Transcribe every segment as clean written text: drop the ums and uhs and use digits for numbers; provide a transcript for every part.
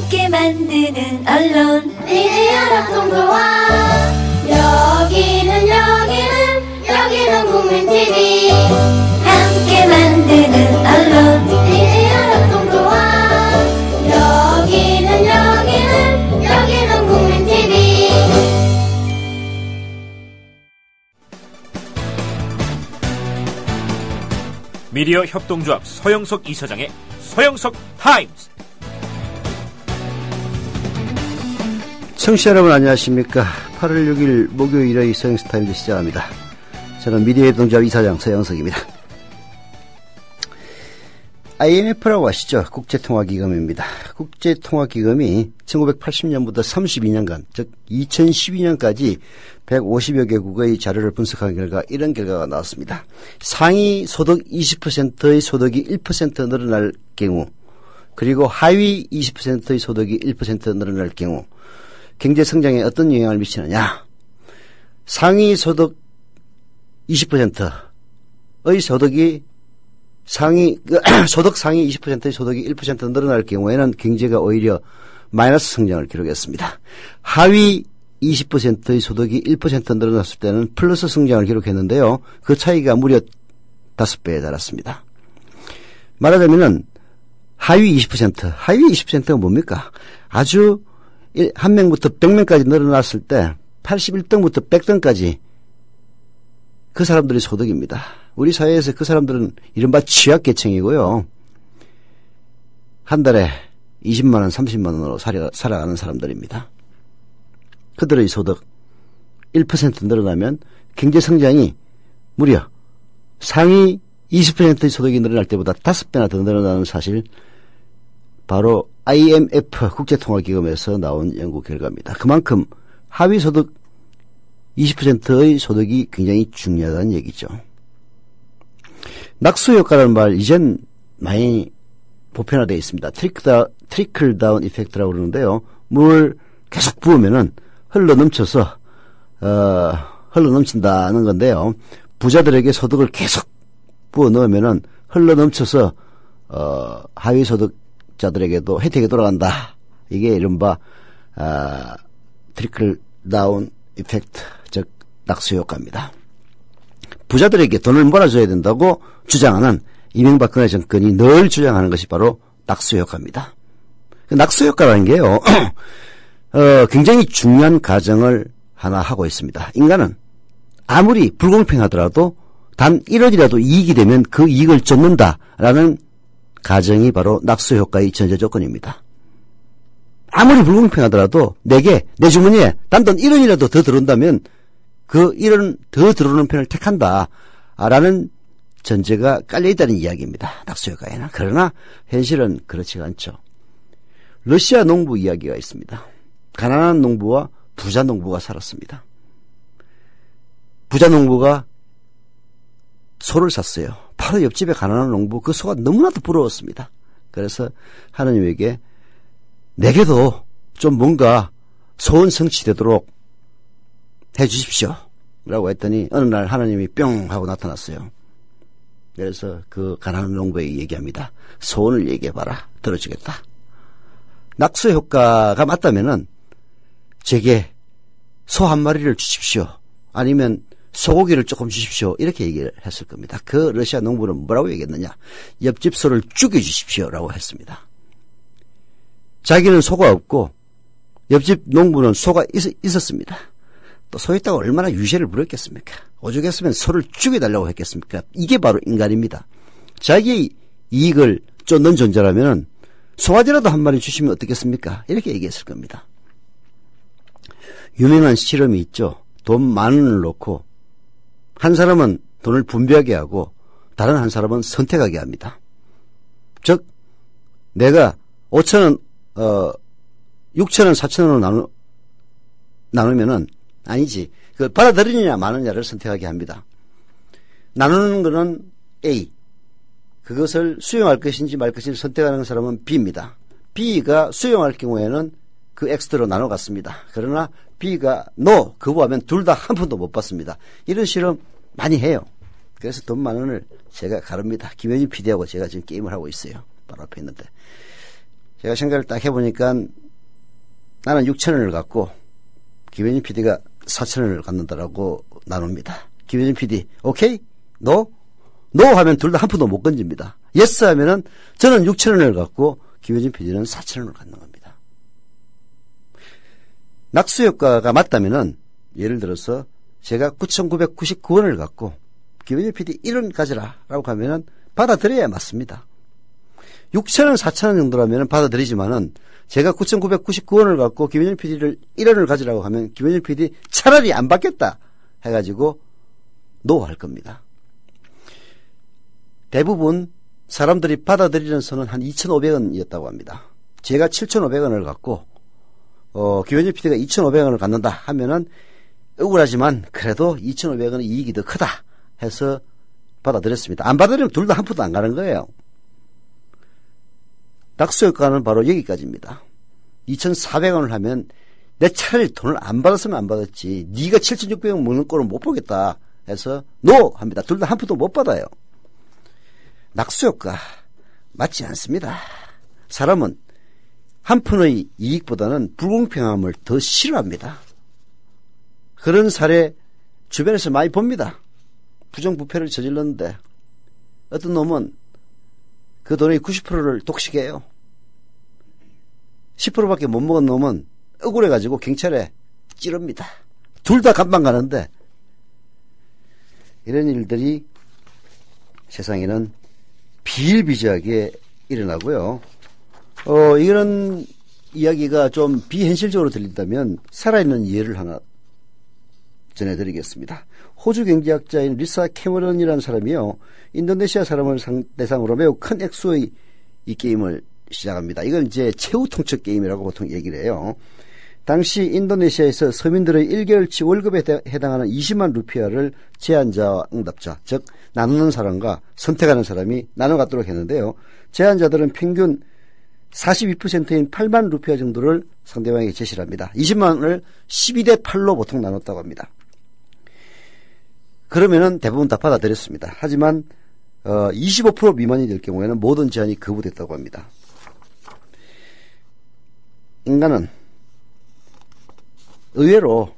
함께 만드는 언론 미디어 협동조합. 여기는 국민TV. 함께 만드는 언론 미디어 협동조합. 여기는 국민TV. 미디어 협동조합 서영석 이사장의 서영석 타임스. 청취자 여러분 안녕하십니까. 8월 6일 목요일의 서영석 타임즈 시작합니다. 저는 미디어 협동조합 이사장 서영석입니다. IMF라고 아시죠? 국제통화기금입니다. 국제통화기금이 1980년부터 32년간, 즉 2012년까지 150여 개국의 자료를 분석한 결과 이런 결과가 나왔습니다. 상위 소득 20%의 소득이 1% 늘어날 경우, 그리고 하위 20%의 소득이 1% 늘어날 경우 경제 성장에 어떤 영향을 미치느냐. 상위 소득 20%의 소득이 소득 상위 20%의 소득이 1% 늘어날 경우에는 경제가 오히려 마이너스 성장을 기록했습니다. 하위 20%의 소득이 1% 늘어났을 때는 플러스 성장을 기록했는데요. 그 차이가 무려 5배에 달았습니다. 말하자면은 하위 20%가 뭡니까? 아주 한 명부터 100명까지 늘어났을 때 81등부터 100등까지 그 사람들의 소득입니다. 우리 사회에서 그 사람들은 이른바 취약계층이고요. 한 달에 20만 원, 30만 원으로 살아가는 사람들입니다. 그들의 소득 1% 늘어나면 경제성장이 무려 상위 20%의 소득이 늘어날 때보다 5배나 더 늘어나는 사실, 바로 IMF 국제통화기금에서 나온 연구 결과입니다. 그만큼 하위 소득 20%의 소득이 굉장히 중요하다는 얘기죠. 낙수효과라는 말 이젠 많이 보편화되어 있습니다. 트리클 다운 이펙트라고 그러는데요. 물을 계속 부으면은 흘러넘친다는 건데요. 부자들에게 소득을 계속 부어 넣으면은 흘러넘쳐서 하위 소득자들에게도 혜택이 돌아간다. 이게 이른바 트리클 다운 이펙트, 즉 낙수효과입니다. 부자들에게 돈을 몰아줘야 된다고 주장하는 이명박근혜 정권이 늘 주장하는 것이 바로 낙수효과입니다. 낙수효과라는 게요, 굉장히 중요한 가정을 하나 하고 있습니다. 인간은 아무리 불공평하더라도 단 1원이라도 이익이 되면 그 이익을 쫓는다라는 가정이 바로 낙수효과의 전제 조건입니다. 아무리 불공평하더라도 내 주머니에 단돈 1원이라도 더 들어온다면 그 1원 더 들어오는 편을 택한다라는 전제가 깔려있다는 이야기입니다. 낙수효과에는. 그러나 현실은 그렇지가 않죠. 러시아 농부 이야기가 있습니다. 가난한 농부와 부자 농부가 살았습니다. 부자 농부가 소를 샀어요. 바로 옆집에 가난한 농부, 그 소가 너무나도 부러웠습니다. 그래서 하나님에게 내게도 좀 뭔가 소원 성취되도록 해 주십시오 라고 했더니 어느 날 하나님이 뿅 하고 나타났어요. 그래서 그 가난한 농부에게 얘기합니다. 소원을 얘기해봐라. 들어주겠다. 낙수 효과가 맞다면은 제게 소 한 마리를 주십시오. 아니면 소고기를 조금 주십시오. 이렇게 얘기를 했을 겁니다. 그 러시아 농부는 뭐라고 얘기했느냐. 옆집 소를 죽여주십시오 라고 했습니다. 자기는 소가 없고 옆집 농부는 소가 있었습니다. 또 소 있다고 얼마나 유세를 부렸겠습니까? 오죽했으면 소를 죽여달라고 했겠습니까? 이게 바로 인간입니다. 자기의 이익을 쫓는 존재라면 소가지라도 한 마리 주시면 어떻겠습니까? 이렇게 얘기했을 겁니다. 유명한 실험이 있죠. 돈 10,000원을 놓고 한 사람은 돈을 분배하게 하고 다른 한 사람은 선택하게 합니다. 즉 내가 5,000원 6,000원 4,000원으로 나누면은 아니지. 그 받아들이느냐 마느냐를 선택하게 합니다. 나누는 거는 A. 그것을 수용할 것인지 말 것인지 선택하는 사람은 B입니다. B가 수용할 경우에는 그 X대로 나눠갔습니다. 그러나 B가 NO, 거부하면 둘 다 한 푼도 못 받습니다. 이런 실험 많이 해요. 그래서 돈 10,000원을 제가 가릅니다. 김현희 PD하고 제가 지금 게임을 하고 있어요. 바로 앞에 있는데. 제가 생각을 딱 해보니까 나는 6,000원을 갖고 김현진 PD가 4,000원을 갖는다라고 나눕니다. 김현진 PD, 오케이? 노? 노 하면 둘 다 한 푼도 못 건집니다. 예스 하면은 저는 6,000원을 갖고 김현진 PD는 4,000원을 갖는 겁니다. 낙수 효과가 맞다면은 예를 들어서 제가 9,999원을 갖고 김현진 PD 1원 가져라라고 하면은 받아들여야 맞습니다. 6,000원, 4,000원 정도라면 받아들이지만은 제가 9,999원을 갖고 김현진 PD를 1원을 가지라고 하면 김현진 PD 차라리 안 받겠다 해가지고 노 할 겁니다. 대부분 사람들이 받아들이는 선은 한 2,500원이었다고 합니다. 제가 7,500원을 갖고 김현진 PD가 2,500원을 갖는다 하면은 억울하지만 그래도 2,500원의 이익이 더 크다 해서 받아들였습니다. 안 받아들이면 둘 다 한 푼도 안 가는 거예요. 낙수효과는 바로 여기까지입니다. 2,400원을 하면 내 차라리 돈을 안 받았으면 안 받았지 네가 7,600원 먹는 꼴은 못 보겠다 해서 노 합니다. 둘 다 한 푼도 못 받아요. 낙수효과 맞지 않습니다. 사람은 한 푼의 이익보다는 불공평함을 더 싫어합니다. 그런 사례 주변에서 많이 봅니다. 부정부패를 저질렀는데 어떤 놈은 그 돈의 90%를 독식해요. 10%밖에 못 먹은 놈은 억울해가지고 경찰에 찌릅니다. 둘 다 감방 가는데 이런 일들이 세상에는 비일비재하게 일어나고요. 이런 이야기가 좀 비현실적으로 들린다면 살아있는 예를 하나 전해드리겠습니다. 호주 경제학자인 리사 캐머런이라는 사람이요. 인도네시아 사람을 대상으로 매우 큰 액수의 이 게임을 시작합니다. 이건 이제 최후 통첩 게임이라고 보통 얘기를 해요. 당시 인도네시아에서 서민들의 1개월치 월급에 해당하는 20만 루피아를 제안자와 응답자, 즉 나누는 사람과 선택하는 사람이 나눠 갖도록 했는데요. 제안자들은 평균 42%인 8만 루피아 정도를 상대방에게 제시를 합니다. 20만원을 12대 8로 보통 나눴다고 합니다. 그러면은 대부분 다 받아들였습니다. 하지만 25% 미만이 될 경우에는 모든 제안이 거부됐다고 합니다. 인간은 의외로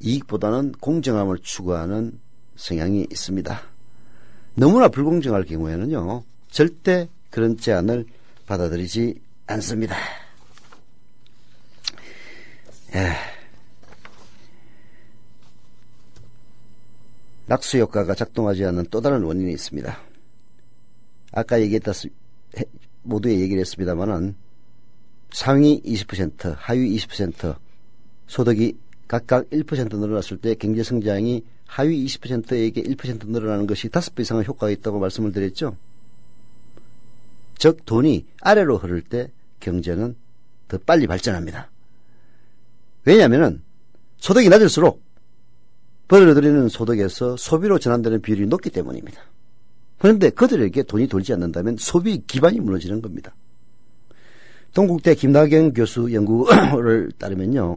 이익보다는 공정함을 추구하는 성향이 있습니다. 너무나 불공정할 경우에는요, 절대 그런 제안을 받아들이지 않습니다. 낙수 효과가 작동하지 않는 또 다른 원인이 있습니다. 아까 모두에 얘기를 했습니다만은 상위 20%, 하위 20% 소득이 각각 1% 늘어났을 때 경제성장이 하위 20%에게 1% 늘어나는 것이 5배 이상의 효과가 있다고 말씀을 드렸죠. 즉 돈이 아래로 흐를 때 경제는 더 빨리 발전합니다. 왜냐하면 소득이 낮을수록 벌어들이는 소득에서 소비로 전환되는 비율이 높기 때문입니다. 그런데 그들에게 돈이 돌지 않는다면 소비 기반이 무너지는 겁니다. 동국대 김나경 교수 연구를 따르면요,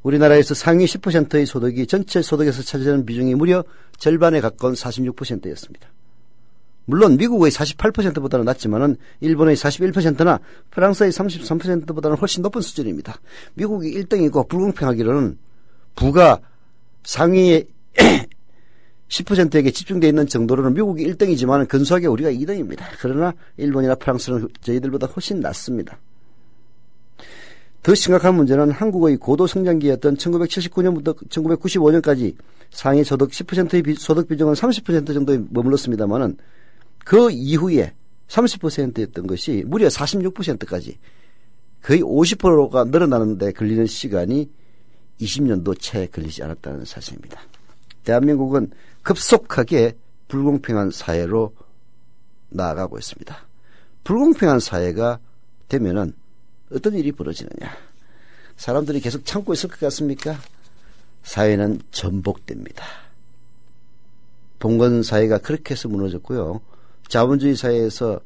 우리나라에서 상위 10%의 소득이 전체 소득에서 차지하는 비중이 무려 절반에 가까운 46%였습니다. 물론 미국의 48%보다는 낮지만은 일본의 41%나 프랑스의 33%보다는 훨씬 높은 수준입니다. 미국이 1등이고 불공평하기로는 부가 상위 10%에게 집중되어 있는 정도로는 미국이 1등이지만 근소하게 우리가 2등입니다. 그러나 일본이나 프랑스는 저희들보다 훨씬 낮습니다. 더 심각한 문제는 한국의 고도 성장기였던 1979년부터 1995년까지 상위 소득 10%의 소득 비중은 30% 정도에 머물렀습니다만은 그 이후에 30%였던 것이 무려 46%까지 거의 50%가 늘어나는 데 걸리는 시간이 20년도 채 걸리지 않았다는 사실입니다. 대한민국은 급속하게 불공평한 사회로 나아가고 있습니다. 불공평한 사회가 되면은 어떤 일이 벌어지느냐? 사람들이 계속 참고 있을 것 같습니까? 사회는 전복됩니다. 봉건 사회가 그렇게 해서 무너졌고요. 자본주의 사회에서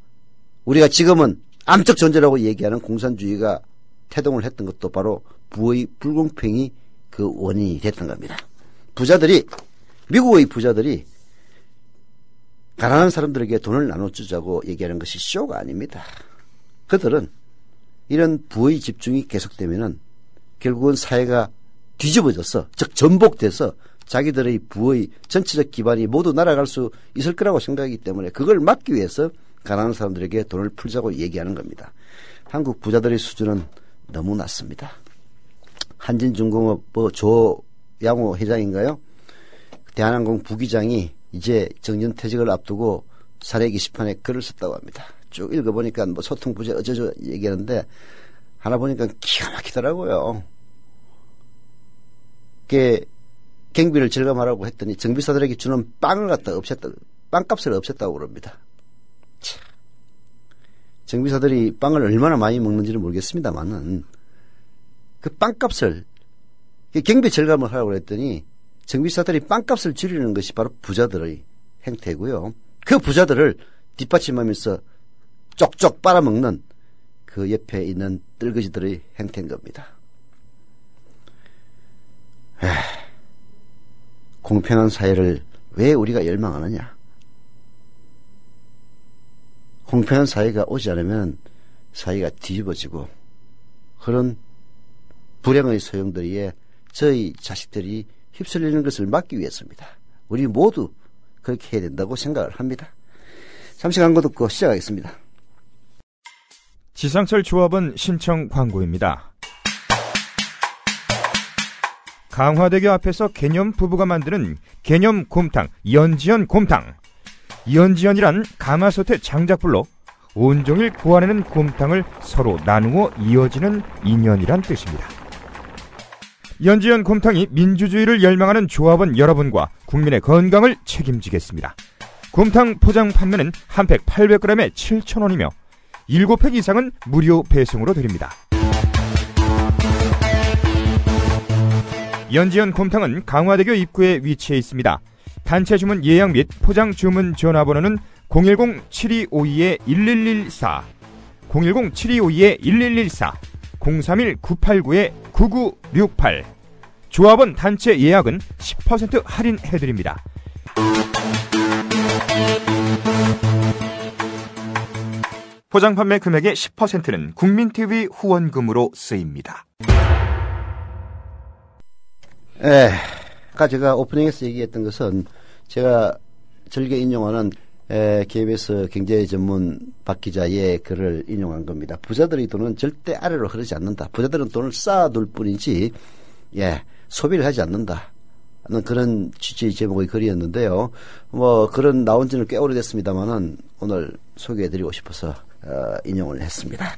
우리가 지금은 암적 존재라고 얘기하는 공산주의가 태동을 했던 것도 바로 부의 불공평이 그 원인이 됐던 겁니다. 미국의 부자들이 가난한 사람들에게 돈을 나눠주자고 얘기하는 것이 쇼가 아닙니다. 그들은 이런 부의 집중이 계속되면은 결국은 사회가 뒤집어져서, 즉 전복돼서 자기들의 부의 전체적 기반이 모두 날아갈 수 있을 거라고 생각하기 때문에 그걸 막기 위해서 가난한 사람들에게 돈을 풀자고 얘기하는 겁니다. 한국 부자들의 수준은 너무 낮습니다. 한진중공업 조양호 회장인가요? 대한항공 부기장이 이제 정년퇴직을 앞두고 사례 게시판에 글을 썼다고 합니다. 쭉 읽어보니까 뭐 소통 부재 어쩌죠 얘기하는데 하나 보니까 기가 막히더라고요. 그게 경비를 절감하라고 했더니 정비사들에게 주는 빵을 갖다 빵값을 없앴다고 그럽니다. 참. 정비사들이 빵을 얼마나 많이 먹는지는 모르겠습니다만은 그 빵값을 경비 절감을 하라고 했더니 정비사들이 빵값을 줄이는 것이 바로 부자들의 행태고요. 그 부자들을 뒷받침하면서 쪽쪽 빨아먹는 그 옆에 있는 뜰거지들의 행태인 겁니다. 공평한 사회를 왜 우리가 열망하느냐? 공평한 사회가 오지 않으면 사회가 뒤집어지고 그런 불행의 소용돌이에 저희 자식들이 휩쓸리는 것을 막기 위해서입니다. 우리 모두 그렇게 해야 된다고 생각을 합니다. 잠시 광고 듣고 시작하겠습니다. 지상철 조합원 신청 광고입니다. 강화대교 앞에서 개념 부부가 만드는 개념 곰탕 연지연 곰탕. 연지연이란 가마솥의 장작불로 온종일 구워내는 곰탕을 서로 나누어 이어지는 인연이란 뜻입니다. 연지연 곰탕이 민주주의를 열망하는 조합원 여러분과 국민의 건강을 책임지겠습니다. 곰탕 포장 판매는 한 팩 800g에 7,000원이며 7팩 이상은 무료 배송으로 드립니다. 연지연 곰탕은 강화대교 입구에 위치해 있습니다. 단체 주문 예약 및 포장 주문 전화번호는 010-7252-1114, 010-7252-1114, 031-989-9968. 조합원 단체 예약은 10% 할인해드립니다. 포장 판매 금액의 10%는 국민TV 후원금으로 쓰입니다. 아까 제가 오프닝에서 얘기했던 것은 제가 즐겨 인용하는 KBS 경제전문 박 기자의 글을 인용한 겁니다. 부자들의 돈은 절대 아래로 흐르지 않는다. 부자들은 돈을 쌓아둘 뿐이지 소비를 하지 않는다. 하는 그런 취지의 제목의 글이었는데요. 뭐 글은 나온 지는 꽤 오래됐습니다만은 오늘 소개해드리고 싶어서 인용을 했습니다.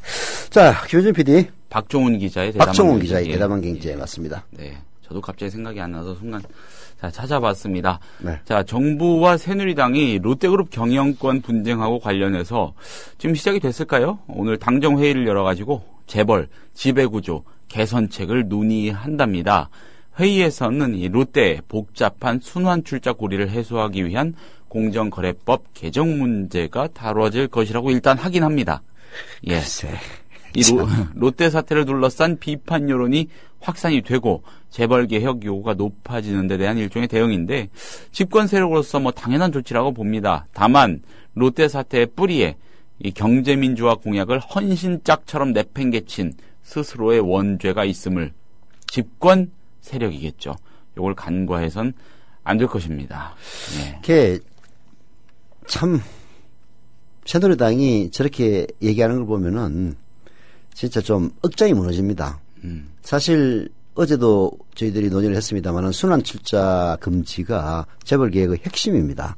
자, 김현준 PD, 박종훈 기자의 대담한 경제 맞습니다. 네, 저도 갑자기 생각이 안 나서 순간 찾아봤습니다. 네. 자, 정부와 새누리당이 롯데그룹 경영권 분쟁하고 관련해서 지금 시작이 됐을까요? 오늘 당정 회의를 열어가지고 재벌, 지배구조, 개선책을 논의한답니다. 회의에서는 이 롯데 복잡한 순환출자 고리를 해소하기 위한 공정거래법 개정 문제가 다뤄질 것이라고 일단 하긴 합니다. 예. 이 롯데 사태를 둘러싼 비판 여론이 확산이 되고 재벌 개혁 요구가 높아지는 데 대한 일종의 대응인데 집권 세력으로서 뭐 당연한 조치라고 봅니다. 다만 롯데 사태의 뿌리에 이 경제민주화 공약을 헌신짝처럼 내팽개친 스스로의 원죄가 있음을 집권 세력이겠죠. 이걸 간과해선 안 될 것입니다. 네. 그게 참 새누리당이 저렇게 얘기하는 걸 보면은 진짜 좀 억장이 무너집니다. 사실 어제도 저희들이 논의를 했습니다만은 순환출자 금지가 재벌개혁의 핵심입니다.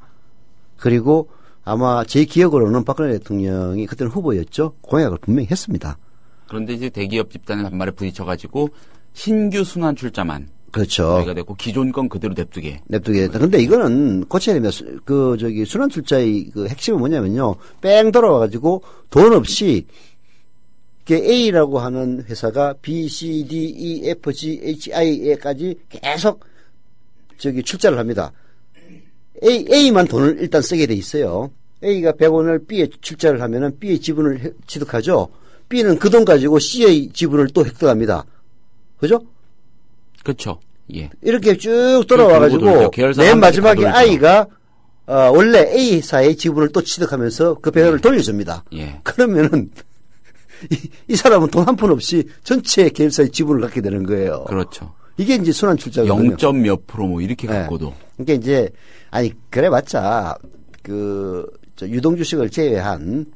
그리고 아마 제 기억으로는 박근혜 대통령이 그때는 후보였죠. 공약을 분명히 했습니다. 그런데 이제 대기업 집단의 반발에 부딪혀가지고 신규 순환출자만 그렇죠. 가 됐고 기존 건 그대로 냅두게 됐다. 근데 이거는 고쳐야 됩니다. 순환출자의 그 핵심은 뭐냐면요. 뺑 돌아와가지고 돈 없이 A라고 하는 회사가 B, C, D, E, F, G, H, I에까지 계속 출자를 합니다. A만 돈을 일단 쓰게 돼 있어요. A가 100원을 B에 출자를 하면은 B의 지분을 취득하죠. B는 그 돈 가지고 C의 지분을 또 획득합니다. 그죠? 그렇죠. 예. 이렇게 쭉 돌아와가지고 맨 마지막에 I가 원래 A사의 지분을 또 취득하면서 그 배열을 돌려줍니다. 예. 그러면은 이 사람은 돈 한 푼 없이 전체 계열사의 지분을 갖게 되는 거예요. 그렇죠. 이게 이제 순환 출자거든요. 0점 몇 프로 뭐 이렇게 네. 갖고도. 그러니까 이제 아니 그래봤자 유동 주식을 제외한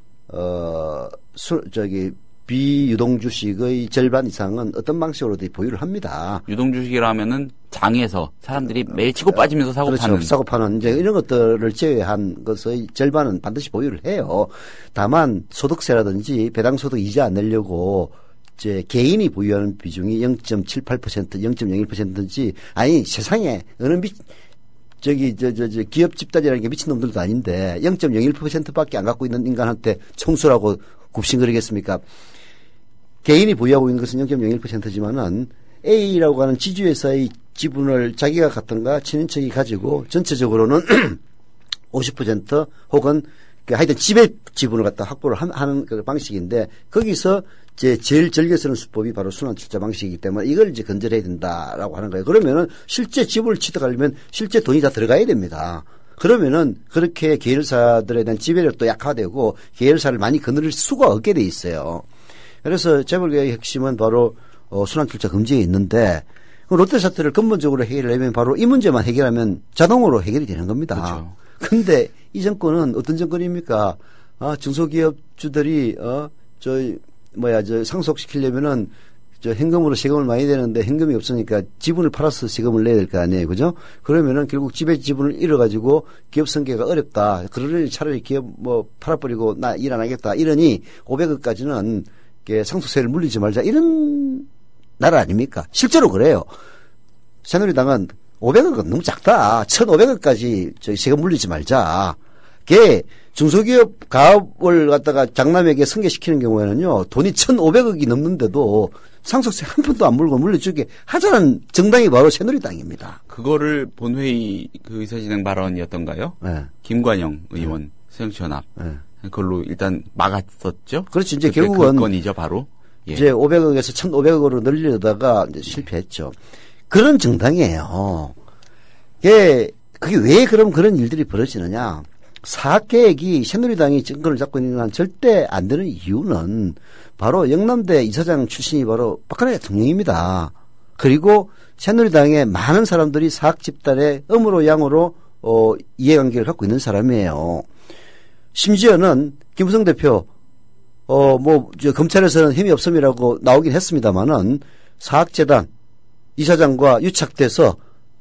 비유동 주식의 절반 이상은 어떤 방식으로도 보유를 합니다. 유동주식이라면은 장에서 사람들이 매일 치고 빠지면서 사고 그렇죠. 파는. 사고 파는 이제 이런 것들을 제외한 것의 절반은 반드시 보유를 해요. 다만 소득세라든지 배당소득 이자 안 내려고 이제 개인이 보유하는 비중이 0.78%, 0.01%인지 아니 세상에 어느 기업 집단이라는 게 미친놈들도 아닌데 0.01%밖에 안 갖고 있는 인간한테 총수라고 굽신거리겠습니까? 개인이 보유하고 있는 것은 0.01%지만은 A라고 하는 지주회사의 지분을 자기가 갖던가 친인척이 가지고 전체적으로는 50% 혹은 하여튼 지배 지분을 갖다 확보를 하는 그 방식인데 거기서 제일 즐겨 쓰는 수법이 바로 순환출자 방식이기 때문에 이걸 이제 건절해야 된다라고 하는 거예요. 그러면은 실제 지분을 취득하려면 실제 돈이 다 들어가야 됩니다. 그러면은 그렇게 계열사들에 대한 지배력도 약화되고 계열사를 많이 거느릴 수가 없게 돼 있어요. 그래서 재벌개혁의 핵심은 바로 순환출자 금지에 있는데 롯데 사태를 근본적으로 해결하려면 바로 이 문제만 해결하면 자동으로 해결이 되는 겁니다. 그런데 그렇죠. 이 정권은 어떤 정권입니까? 중소기업주들이 상속시키려면은 현금으로 세금을 많이 내는데 현금이 없으니까 지분을 팔아서 세금을 내야 될 거 아니에요. 그죠? 그러면은 결국 지배 지분을 잃어가지고 기업 성계가 어렵다. 그러니 차라리 기업 팔아버리고 나 일 안 하겠다. 이러니 500억까지는 상속세를 물리지 말자. 이런 나라 아닙니까? 실제로 그래요. 새누리당은 500억은 너무 작다. 1,500억까지 세금 물리지 말자. 중소기업 가업을 갖다가 장남에게 승계시키는 경우에는요, 돈이 1,500억이 넘는데도 상속세 한 푼도 안 물고 물려주게 하자는 정당이 바로 새누리당입니다. 그거를 본회의 그 의사진행 발언이었던가요? 네. 김관영 의원, 새정치연합. 네. 그걸로 일단 막았었죠? 그렇지. 이제 결국은. 그 건이죠, 바로. 예. 이제 500억에서 1,500억으로 늘리려다가 이제 실패했죠. 그런 정당이에요. 그게 왜 그런 일들이 벌어지느냐. 사학계획이 새누리당이 정권을 잡고 있는 건 절대 안 되는 이유는 바로 영남대 이사장 출신이 바로 박근혜 대통령입니다. 그리고 새누리당의 많은 사람들이 사학 집단의 음으로 양으로 이해관계를 갖고 있는 사람이에요. 심지어는 김무성 대표 검찰에서는 힘이 없음이라고 나오긴 했습니다만은 사학재단 이사장과 유착돼서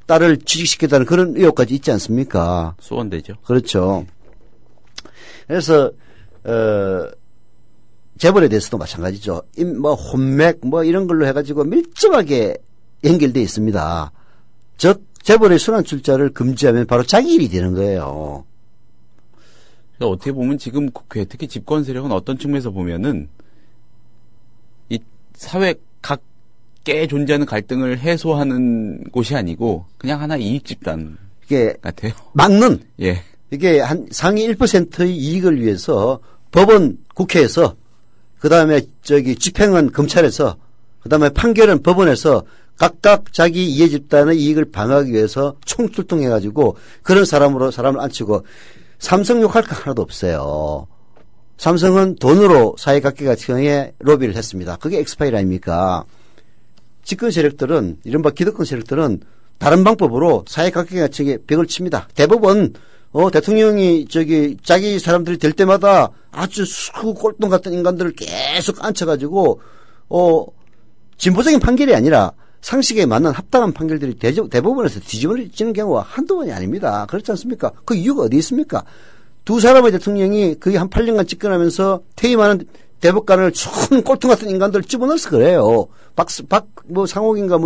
딸을 취직시켰다는 그런 의혹까지 있지 않습니까? 소원되죠. 그렇죠. 그래서 재벌에 대해서도 마찬가지죠. 혼맥 이런 걸로 해가지고 밀접하게 연결돼 있습니다. 즉 재벌의 순환출자를 금지하면 바로 자기 일이 되는 거예요. 그러니까 어떻게 보면 지금 국회 특히 집권 세력은 어떤 측면에서 보면은 이 사회 각계에 존재하는 갈등을 해소하는 곳이 아니고 그냥 하나 이익 집단 같아요. 막는. 예. 이게 한 상위 1%의 이익을 위해서 법원 국회에서 그다음에 집행은 검찰에서 그다음에 판결은 법원에서 각각 자기 이해 집단의 이익을 방어하기 위해서 총출동해가지고 그런 사람을 앉히고 삼성 욕할 거 하나도 없어요. 삼성은 돈으로 사회각계가청에 로비를 했습니다. 그게 엑스파일 아닙니까? 집권 세력들은 이른바 기득권 세력들은 다른 방법으로 사회각계가청에 벽을 칩니다. 대법원 대통령이 자기 사람들이 될 때마다 아주 꼴통 같은 인간들을 계속 앉혀가지고 진보적인 판결이 아니라 상식에 맞는 합당한 판결들이 대법원에서 뒤집어지는 경우가 한두 번이 아닙니다. 그렇지 않습니까? 그 이유가 어디 있습니까? 두 사람의 대통령이 거의 한 8년간 집권하면서 퇴임하는 대법관을 촌 꼴통 같은 인간들을 집어넣어서 그래요. 상옥인가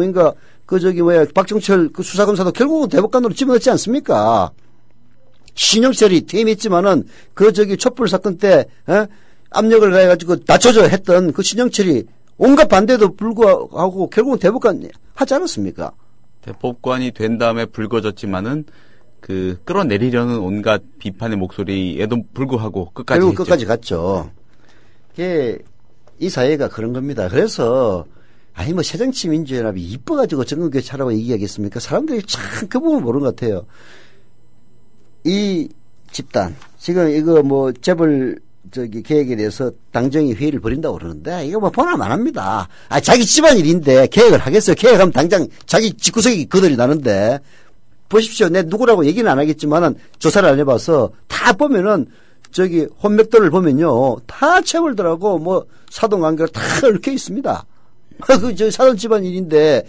박정철 그 수사검사도 결국은 대법관으로 집어넣지 않습니까? 신영철이 퇴임했지만은 촛불 사건 때 압력을 가해가지고 낮춰줘 했던 그 신영철이 온갖 반대도 불구하고 결국은 대법관 하지 않았습니까? 대법관이 된 다음에 불거졌지만은 끌어내리려는 온갖 비판의 목소리에도 불구하고 끝까지 갔죠. 이 사회가 그런 겁니다. 그래서 새정치민주연합이 이뻐가지고 정권교체하라고 얘기하겠습니까? 사람들이 참 그 부분 모르는 것 같아요. 이 집단 지금 이거 재벌 계획에 대해서 당정이 회의를 벌인다고 그러는데, 이거 뭐 보나 마나입니다. 자기 집안일인데 계획을 하겠어요. 계획하면 당장 자기 집구석이 거들이 나는데, 보십시오. 내 누구라고 얘기는 안 하겠지만은 조사를 안 해봐서 다 보면은 혼맥도를 보면요. 다 체벌들하고 뭐 사돈관계가 다 얽혀 있습니다. 사돈 집안 일인데,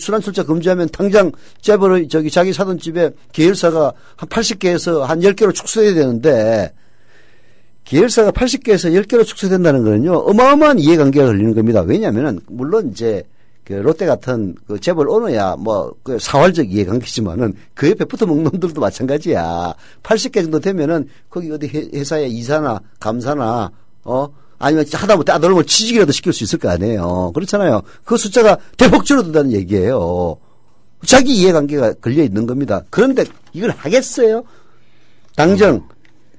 순환출자 금지하면 당장 재벌의 자기 사돈집에 계열사가 한 80개에서 한 10개로 축소해야 되는데, 계열사가 80개에서 10개로 축소된다는 거는요, 어마어마한 이해관계가 걸리는 겁니다. 왜냐면은, 물론 이제, 롯데 같은 재벌 오너야 사활적 이해관계지만은 그 옆에 붙어 먹는 놈들도 마찬가지야. 80개 정도 되면은 거기 어디 회사의 이사나 감사나, 아니면 하다못해 아들놈을 취직이라도 시킬 수 있을 거 아니에요. 그렇잖아요. 그 숫자가 대폭 줄어든다는 얘기예요. 자기 이해관계가 걸려 있는 겁니다. 그런데 이걸 하겠어요? 당정,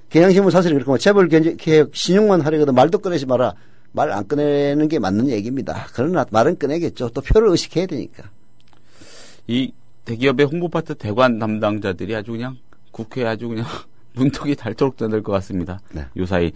개량신문 사설이 그렇고 재벌 개혁 신용만 하려거든 말도 꺼내지 마라. 말 안 꺼내는 게 맞는 얘기입니다. 그러나 말은 꺼내겠죠. 또 표를 의식해야 되니까. 이 대기업의 홍보파트 대관 담당자들이 아주 그냥 국회에 아주 그냥 문턱이 닳도록 떠들 것 같습니다. 네. 요사이.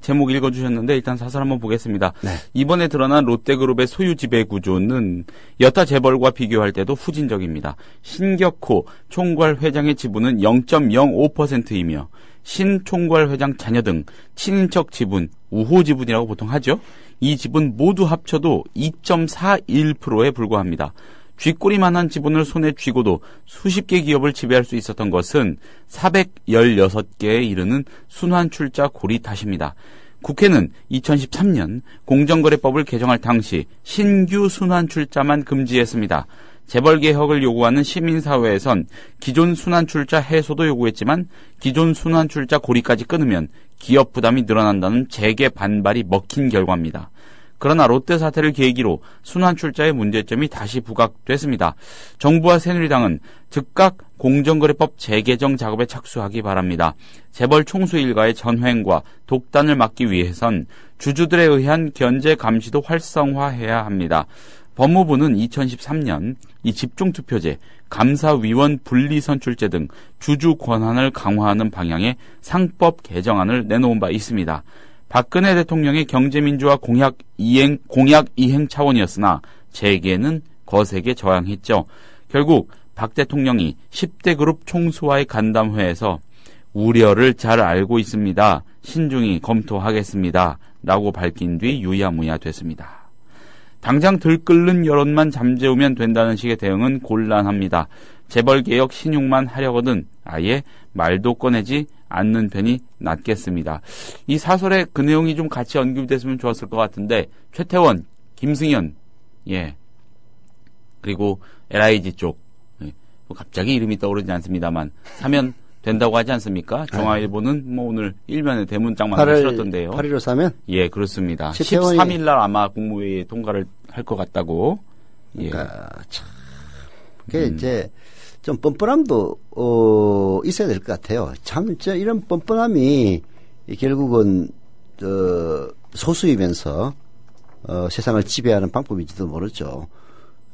제목 읽어주셨는데 일단 사설 한번 보겠습니다. 네. 이번에 드러난 롯데그룹의 소유 지배 구조는 여타 재벌과 비교할 때도 후진적입니다. 신격호 총괄 회장의 지분은 0.05%이며 신총괄 회장 자녀 등 친인척 지분, 우호 지분이라고 보통 하죠. 이 지분 모두 합쳐도 2.41%에 불과합니다. 쥐꼬리만한 지분을 손에 쥐고도 수십 개 기업을 지배할 수 있었던 것은 416개에 이르는 순환출자 고리 탓입니다. 국회는 2013년 공정거래법을 개정할 당시 신규 순환출자만 금지했습니다. 재벌개혁을 요구하는 시민사회에선 기존 순환출자 해소도 요구했지만 기존 순환출자 고리까지 끊으면 기업 부담이 늘어난다는 재계 반발이 먹힌 결과입니다. 그러나 롯데 사태를 계기로 순환출자의 문제점이 다시 부각됐습니다. 정부와 새누리당은 즉각 공정거래법 재개정 작업에 착수하기 바랍니다. 재벌 총수 일가의 전횡과 독단을 막기 위해선 주주들에 의한 견제 감시도 활성화해야 합니다. 법무부는 2013년 이 집중투표제, 감사위원 분리선출제 등 주주 권한을 강화하는 방향의 상법 개정안을 내놓은 바 있습니다. 박근혜 대통령의 경제민주화 공약 이행 차원이었으나 재계는 거세게 저항했죠. 결국 박 대통령이 10대 그룹 총수와의 간담회에서 우려를 잘 알고 있습니다. 신중히 검토하겠습니다. 라고 밝힌 뒤 유야무야 됐습니다. 당장 들끓는 여론만 잠재우면 된다는 식의 대응은 곤란합니다. 재벌개혁 신용만 하려거든 아예 말도 꺼내지 않는 편이 낫겠습니다. 이 사설에 그 내용이 좀 같이 언급됐으면 좋았을 것 같은데 최태원, 김승현, 그리고 LIG 쪽 갑자기 이름이 떠오르지 않습니다만 사면 된다고 하지 않습니까? 중앙일보는 뭐 오늘 일면에 대문짝만 실었던데요. 8.15 사면? 예, 그렇습니다. 최태원이 13일 날 아마 국무회의에 통과를 할 것 같다고. 그러니까 참 그게 이제 좀 뻔뻔함도 있어야 될 것 같아요. 참 이런 뻔뻔함이 결국은 소수이면서 세상을 지배하는 방법인지도 모르죠.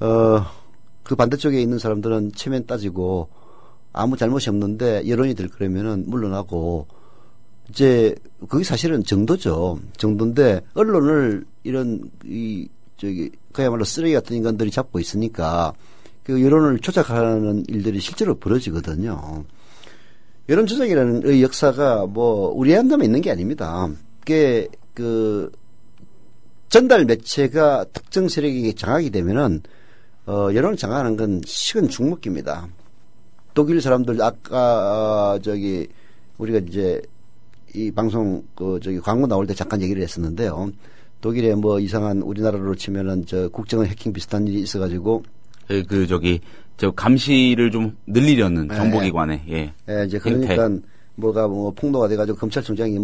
그 반대쪽에 있는 사람들은 체면 따지고 아무 잘못이 없는데 여론이 될 거라면은 물러나고 이제 그게 사실은 정도죠. 정도인데 언론을 이런 그야말로 쓰레기 같은 인간들이 잡고 있으니까 그 여론을 조작하는 일들이 실제로 벌어지거든요. 여론 조작이라는 역사가 뭐 우리 한담에 있는 게 아닙니다. 그게 그 전달 매체가 특정 세력에게 장악이 되면은 여론을 장악하는 건 식은 죽먹기입니다. 독일 사람들 아까 우리가 이제 이 방송 광고 나올 때 잠깐 얘기를 했었는데요. 독일에 뭐 이상한 우리나라로 치면은 국정원 해킹 비슷한 일이 있어가지고 감시를 좀 늘리려는 정보기관에 이제 그러니까 뭐가 폭로가 돼가지고 검찰총장이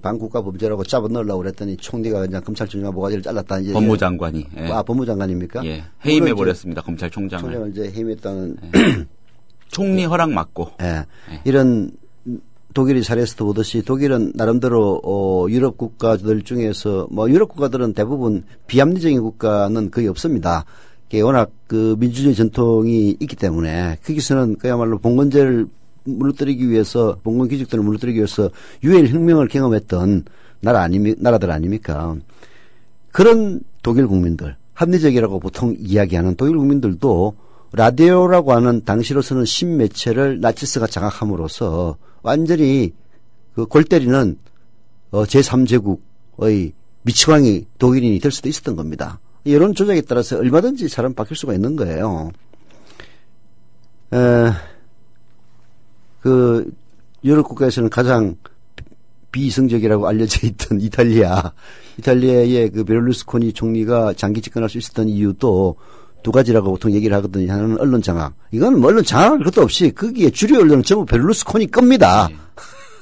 반국가 범죄라고 잡아 넣으려고 그랬더니 총리가 그냥 검찰총장 모가지를 잘랐다 이제 법무장관이 법무장관입니까? 해임해 버렸습니다. 검찰총장을. 총장을 이제 해임했다는 총리 허락 맞고. 이런 독일이 사례에서도 보듯이 독일은 나름대로 유럽 국가들 중에서 유럽 국가들은 대부분 비합리적인 국가는 거의 없습니다. 워낙 그 민주주의 전통이 있기 때문에 거기서는 그야말로 봉건제를 무너뜨리기 위해서 봉건 귀족들을 무너뜨리기 위해서 유일 혁명을 경험했던 나라들 아닙니까? 그런 독일 국민들, 합리적이라고 보통 이야기하는 독일 국민들도 라디오라고 하는 당시로서는 신매체를 나치스가 장악함으로써 완전히 그 골 때리는 제3제국의 미치광이 독일인이 될 수도 있었던 겁니다. 여론 조작에 따라서 얼마든지 사람 바뀔 수가 있는 거예요. 그 유럽 국가에서는 가장 비이성적이라고 알려져 있던 이탈리아의 그 베를루스코니 총리가 장기 집권할 수 있었던 이유도 두 가지라고 보통 얘기를 하거든요. 하나는 언론 장악. 이건 뭐 언론 장악할 것도 없이 거기에 주류 언론은 전부 베를루스코니 겁니다. 네.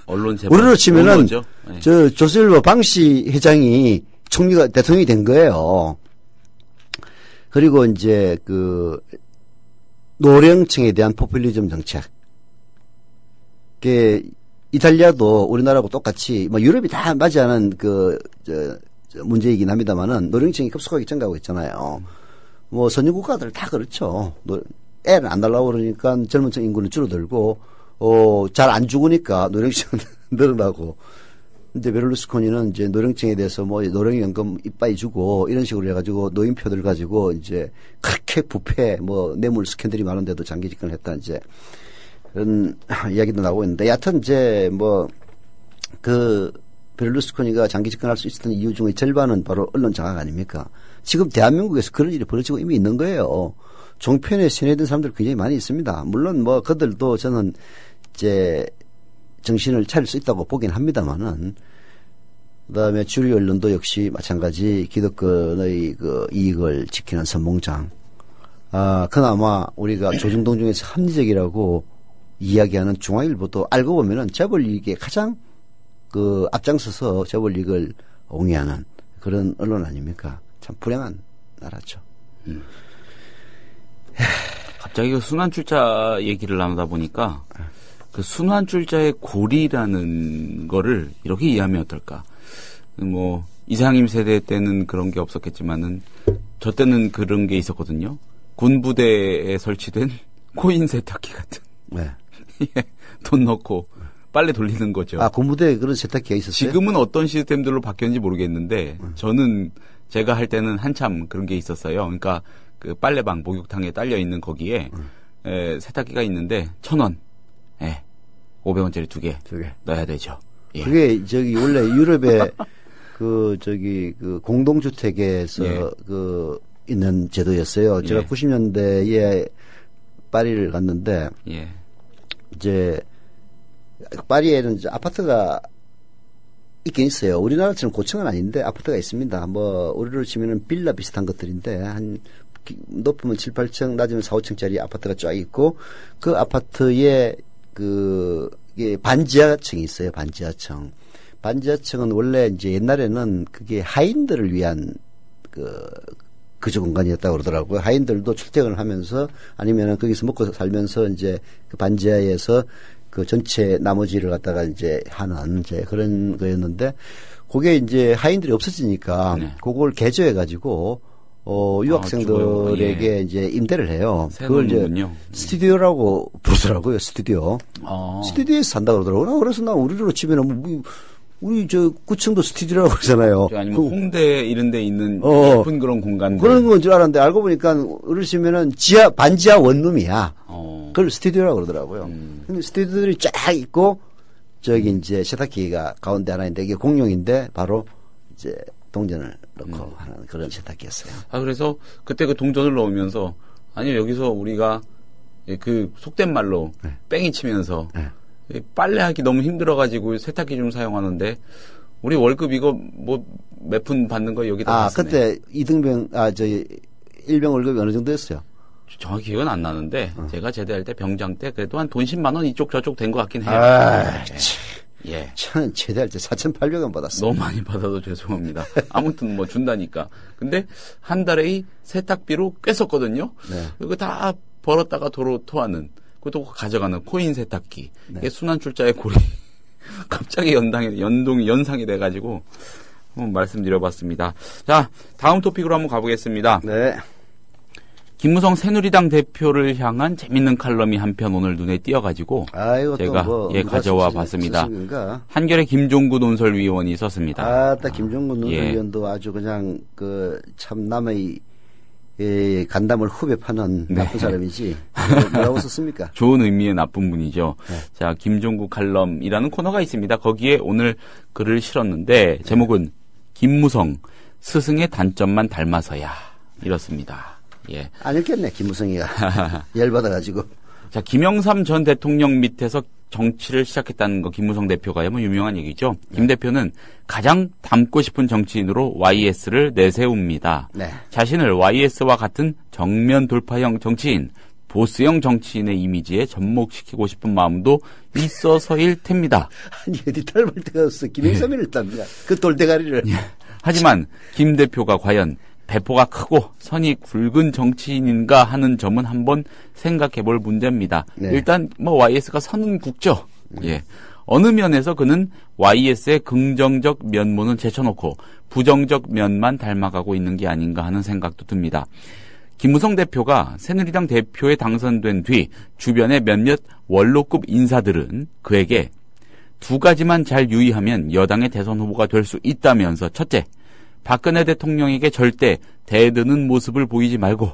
언론 재벌. 우리로 치면은 네. 저 조실버 방시 회장이 총리가 대통령이 된 거예요. 그리고 이제 그 노령층에 대한 포퓰리즘 정책. 이탈리아도 우리나라하고 똑같이 뭐 유럽이 다 맞이하는 문제이긴 합니다만은 노령층이 급속하게 증가하고 있잖아요. 뭐 선진 국가들 다 그렇죠. 애를 안 달라고 그러니까 젊은 층 인구는 줄어들고 잘 안 죽으니까 노령층은 늘어나고. 이제 베를루스코니는 이제 노령층에 대해서 뭐 노령연금 이빠이 주고 이런 식으로 해가지고 노인표들 가지고 이제 그렇게 부패 뭐 뇌물 스캔들이 많은데도 장기 집권을 했다 이제 그런 이야기도 나오고 있는데 여하튼 이제 뭐 그 베를루스코니가 장기 집권할 수 있었던 이유 중에 절반은 바로 언론 장악 아닙니까? 지금 대한민국에서 그런 일이 벌어지고 이미 있는 거예요. 종편에 세뇌된 사람들 굉장히 많이 있습니다. 물론 뭐 그들도 저는 이제 정신을 차릴 수 있다고 보긴 합니다만은 그다음에 주류 언론도 역시 마찬가지 기득권의 그 이익을 지키는 선봉장. 그나마 우리가 조중동 중에서 합리적이라고 이야기하는 중앙일보도 알고 보면은 재벌이익에 가장 그 앞장서서 재벌이익을 옹이하는 그런 언론 아닙니까? 참 불행한 나라죠. 갑자기 그 순환출자 얘기를 나누다 보니까 그 순환출자의 고리라는 거를 이렇게 이해하면 어떨까? 뭐 이상임 세대 때는 그런 게 없었겠지만은 저 때는 그런 게 있었거든요. 군부대에 설치된 코인 세탁기 같은. 네. 돈 넣고 빨래 돌리는 거죠. 군부대에 그런 세탁기가 있었어요? 지금은 어떤 시스템들로 바뀌었는지 모르겠는데 저는 제가 할 때는 한참 그런 게 있었어요. 그러니까 그 빨래방 목욕탕에 딸려 있는 거기에 세탁기가 있는데 1,000원. 예. 500원짜리 두 개 넣어야 되죠. 예. 그게 원래 유럽의 그 공동주택에서 예. 있는 제도였어요. 제가 예. 90년대에 파리를 갔는데 예. 이제 파리에는 이제 아파트가 있긴 있어요. 우리나라처럼 고층은 아닌데 아파트가 있습니다. 뭐 우리로 치면은 빌라 비슷한 것들인데 한 높으면 7, 8층, 낮으면 4, 5층짜리 아파트가 쫙 있고 그 아파트에 이게 반지하층이 있어요. 반지하층. 반지하층은 원래 이제 옛날에는 그게 하인들을 위한 거주 공간이었다고 그러더라고요. 하인들도 출퇴근을 하면서 아니면은 거기서 먹고 살면서 이제 그 반지하에서 그 전체 나머지를 갖다가 이제 하는 이제 그런 거였는데 그게 이제 하인들이 없어지니까 네. 그걸 개조해 가지고 유학생들에게 예. 이제 임대를 해요. 그걸 이제 스튜디오라고 부르더라고요. 스튜디오에서 산다 그러더라고요. 그래서 나 우리로 치면은 우리 저 구층도 스튜디오라고 그러잖아요. 아니면 홍대 이런 데 있는 예쁜 그런 공간들. 그런 건 줄 알았는데 알고 보니까 우리치면은 반지하 원룸이야. 그걸 스튜디오라고 그러더라고요. 근데 스튜디오들이 쫙 있고 저기 이제 세탁기가 가운데 하나 있는데 이게 공용인데 바로 이제 동전을 넣고 하는 그런 세탁기였어요. 그래서 그때 그 동전을 넣으면서 아니 여기서 우리가 그 속된 말로 뺑이 치면서 빨래하기 너무 힘들어가지고 세탁기 좀 사용하는데 우리 월급 이거 뭐 몇 푼 받는 거 여기다 다 쓰네. 그때 이등병 일병 월급이 어느 정도였어요? 정확히 기억은 안 나는데 제가 제대할 때 병장 때 그래도 한 돈 10만 원 이쪽 저쪽 된 것 같긴 해요. 예. 저는 제대할 때 4,800원 받았어요. 너무 많이 받아도 죄송합니다. 아무튼 뭐 준다니까. 근데 한 달에 세탁비로 꽤 썼거든요. 네. 그거 다 벌었다가 도로 토하는, 그것도 가져가는 코인 세탁기. 네. 이게 순환출자의 고리. 갑자기 연상이 돼가지고 한번 말씀드려봤습니다. 자, 다음 토픽으로 한번 가보겠습니다. 네. 김무성 새누리당 대표를 향한 재밌는 칼럼이 한편 오늘 눈에 띄어가지고 이것도 제가 뭐 가져와 봤습니다. 한겨레 김종구 논설위원이 썼습니다. 딱 김종구 논설위원도 아주 그냥 참 남의 간담을 후배 파는 나쁜 사람이지. 뭐라고 썼습니까? 좋은 의미의 나쁜 분이죠. 네. 자, 김종구 칼럼이라는 코너가 있습니다. 거기에 오늘 글을 실었는데 제목은 김무성 스승의 단점만 닮아서야 이렇습니다. 예. 안 읽겠네, 김무성이가. 열받아가지고. 자, 김영삼 전 대통령 밑에서 정치를 시작했다는 거 김무성 대표가 뭐 유명한 얘기죠. 김 대표는 가장 닮고 싶은 정치인으로 YS를 내세웁니다. 네. 자신을 YS와 같은 정면 돌파형 정치인, 보스형 정치인의 이미지에 접목시키고 싶은 마음도 있어서일 텐니다. 아니, 어디 닮을 데가 없어. 김영삼이를 닮냐. 그 돌대가리를. 하지만 김 대표가 과연 배포가 크고 선이 굵은 정치인인가 하는 점은 한번 생각해 볼 문제입니다. 네. 일단 뭐 YS가 선은 굵죠. 예. 어느 면에서 그는 YS의 긍정적 면모는 제쳐놓고 부정적 면만 닮아가고 있는 게 아닌가 하는 생각도 듭니다. 김무성 대표가 새누리당 대표에 당선된 뒤 주변의 몇몇 원로급 인사들은 그에게 두 가지만 잘 유의하면 여당의 대선 후보가 될 수 있다면서 첫째, 박근혜 대통령에게 절대 대드는 모습을 보이지 말고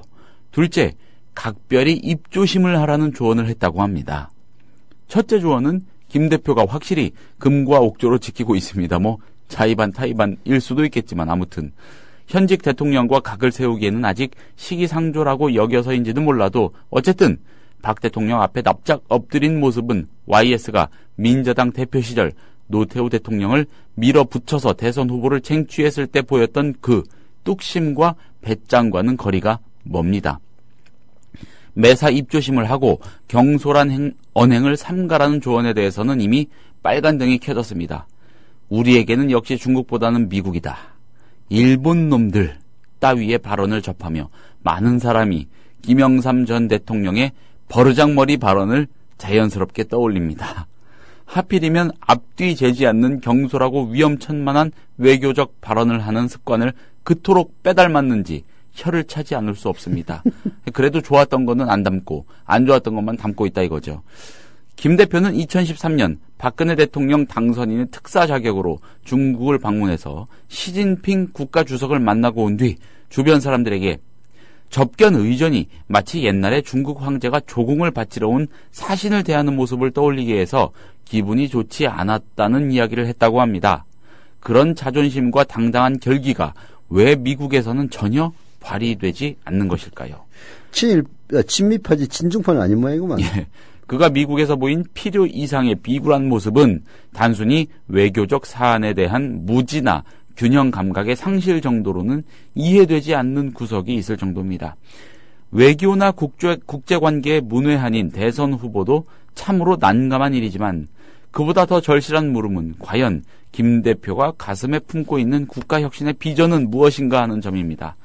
둘째, 각별히 입조심을 하라는 조언을 했다고 합니다. 첫째 조언은 김 대표가 확실히 금과 옥조로 지키고 있습니다. 뭐 자의반 타의반일 수도 있겠지만 아무튼 현직 대통령과 각을 세우기에는 아직 시기상조라고 여겨서인지는 몰라도 어쨌든 박 대통령 앞에 납작 엎드린 모습은 YS가 민자당 대표 시절 노태우 대통령을 밀어붙여서 대선 후보를 쟁취했을 때 보였던 그 뚝심과 배짱과는 거리가 멉니다. 매사 입조심을 하고 경솔한 언행을 삼가라는 조언에 대해서는 이미 빨간등이 켜졌습니다. 우리에게는 역시 중국보다는 미국이다. 일본 놈들 따위의 발언을 접하며 많은 사람이 김영삼 전 대통령의 버르장머리 발언을 자연스럽게 떠올립니다. 하필이면 앞뒤 재지 않는 경솔하고 위험천만한 외교적 발언을 하는 습관을 그토록 빼닮았는지 혀를 차지 않을 수 없습니다. 그래도 좋았던 거는 안 담고 안 좋았던 것만 담고 있다 이거죠. 김 대표는 2013년 박근혜 대통령 당선인의 특사 자격으로 중국을 방문해서 시진핑 국가주석을 만나고 온 뒤 주변 사람들에게 접견 의전이 마치 옛날에 중국 황제가 조공을 바치러 온 사신을 대하는 모습을 떠올리게 해서 기분이 좋지 않았다는 이야기를 했다고 합니다. 그런 자존심과 당당한 결기가 왜 미국에서는 전혀 발휘되지 않는 것일까요? 친미파지 친중파는 아닌 모양이구만. 예. 그가 미국에서 보인 필요 이상의 비굴한 모습은 단순히 외교적 사안에 대한 무지나 균형 감각의 상실 정도로는 이해되지 않는 구석이 있을 정도입니다. 외교나 국제관계의 문외한인 대선 후보도 참으로 난감한 일이지만 그보다 더 절실한 물음은 과연 김 대표가 가슴에 품고 있는 국가혁신의 비전은 무엇인가 하는 점입니다.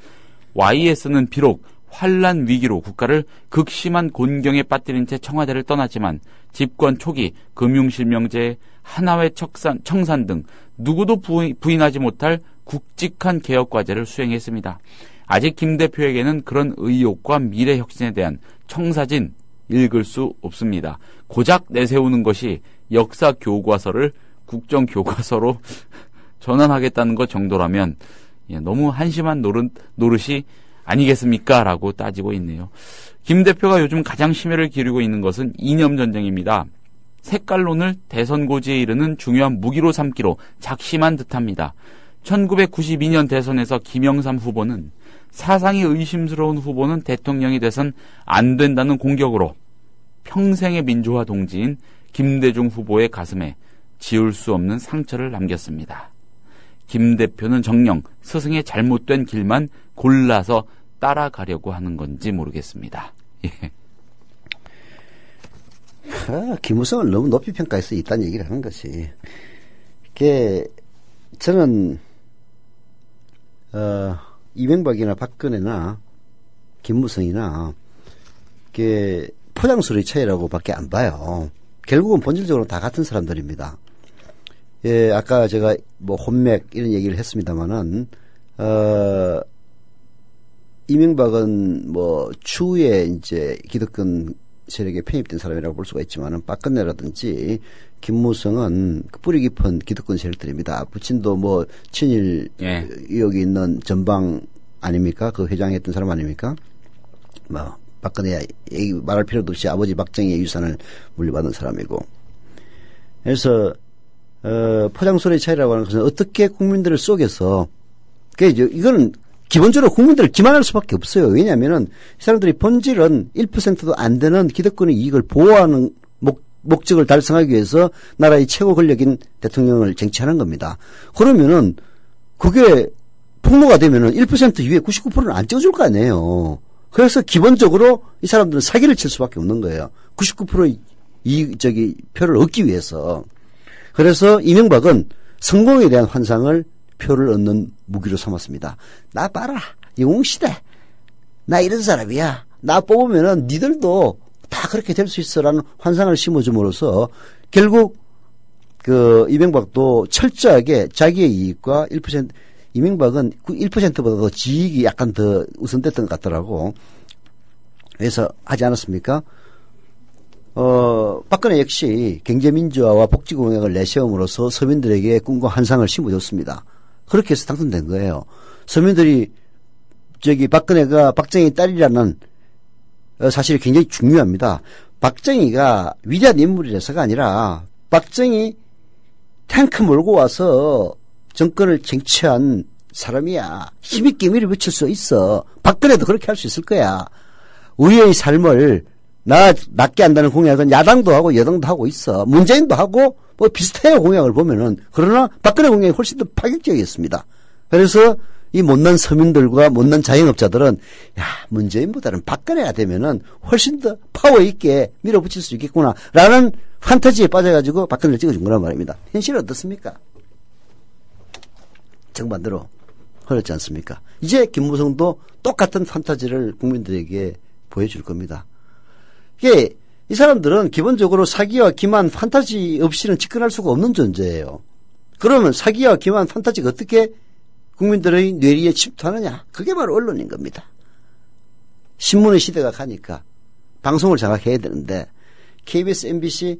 YS는 비록 환란 위기로 국가를 극심한 곤경에 빠뜨린 채 청와대를 떠났지만 집권 초기 금융실명제, 하나회 청산 등 누구도 부인하지 못할 굵직한 개혁과제를 수행했습니다. 아직 김 대표에게는 그런 의욕과 미래 혁신에 대한 청사진 읽을 수 없습니다. 고작 내세우는 것이 역사 교과서를 국정교과서로 전환하겠다는 것 정도라면 너무 한심한 노릇이 아니겠습니까? 라고 따지고 있네요. 김 대표가 요즘 가장 심혈을 기울이고 있는 것은 이념 전쟁입니다. 색깔론을 대선 고지에 이르는 중요한 무기로 삼기로 작심한 듯합니다. 1992년 대선에서 김영삼 후보는 사상이 의심스러운 후보는 대통령이 돼선 안 된다는 공격으로 평생의 민주화 동지인 김대중 후보의 가슴에 지울 수 없는 상처를 남겼습니다. 김 대표는 정녕 스승의 잘못된 길만 골라서 따라가려고 하는 건지 모르겠습니다. 예. 김무성을 너무 높이 평가해서 있다는 얘기를 하는 것이. 저는 이명박이나 박근혜나 김무성이나 포장소리 차이라고밖에 안 봐요. 결국은 본질적으로 다 같은 사람들입니다. 예, 아까 제가 혼맥 이런 얘기를 했습니다만은 이명박은 뭐 추후에 이제 기득권 세력에 편입된 사람이라고 볼 수가 있지만은 박근혜라든지 김무성은 뿌리 깊은 기득권 세력들입니다. 부친도 뭐 친일 예. 의혹이 있는 전방 아닙니까? 그 회장했던 사람 아닙니까? 뭐 박근혜 말할 필요도 없이 아버지 박정희의 유산을 물려받은 사람이고. 그래서 포장소리 차이라고 하는 것은 어떻게 국민들을 속여서 이거는 기본적으로 국민들을 기만할 수밖에 없어요. 왜냐하면은 이 사람들이 본질은 1%도 안 되는 기득권의 이익을 보호하는 목적을 달성하기 위해서 나라의 최고 권력인 대통령을 쟁취하는 겁니다. 그러면은 그게 폭로가 되면은 1% 이후에 99%는 안 찍어줄 거 아니에요. 그래서 기본적으로 이 사람들은 사기를 칠 수밖에 없는 거예요. 99%의 표를 얻기 위해서. 그래서 이명박은 성공에 대한 환상을 표를 얻는 무기로 삼았습니다. 나 봐라. 영웅시대. 나 이런 사람이야. 나 뽑으면은 니들도 다 그렇게 될 수 있어라는 환상을 심어줌으로써 결국 이명박도 철저하게 자기의 이익과 1% 이명박은 1%보다 더 지익이 약간 더 우선됐던 것 같더라고. 그래서 하지 않았습니까? 박근혜 역시 경제민주화와 복지공약을 내세움으로써 서민들에게 꿈과 환상을 심어줬습니다. 그렇게 해서 당선된 거예요. 서민들이 박근혜가 박정희 딸이라는 사실이 굉장히 중요합니다. 박정희가 위대한 인물이라서가 아니라 박정희 탱크 몰고 와서 정권을 쟁취한 사람이야. 힘있게 밀어붙일 수 있어. 박근혜도 그렇게 할 수 있을 거야. 우리의 삶을 낫게 한다는 공약은 야당도 하고 여당도 하고 있어. 문재인도 하고 뭐 비슷해요, 공약을 보면은. 그러나 박근혜 공약이 훨씬 더 파격적이었습니다. 그래서 이 못난 서민들과 못난 자영업자들은 야, 문재인보다는 박근혜가 되면은 훨씬 더 파워 있게 밀어붙일 수 있겠구나 라는 판타지에 빠져가지고 박근혜를 찍어준 거란 말입니다. 현실은 어떻습니까? 정반대로 흘렀지 않습니까? 이제 김무성도 똑같은 판타지를 국민들에게 보여줄 겁니다. 이게 이 사람들은 기본적으로 사기와 기만, 판타지 없이는 집권할 수가 없는 존재예요. 그러면 사기와 기만, 판타지가 어떻게 국민들의 뇌리에 침투하느냐? 그게 바로 언론인 겁니다. 신문의 시대가 가니까 방송을 장악해야 되는데 KBS, MBC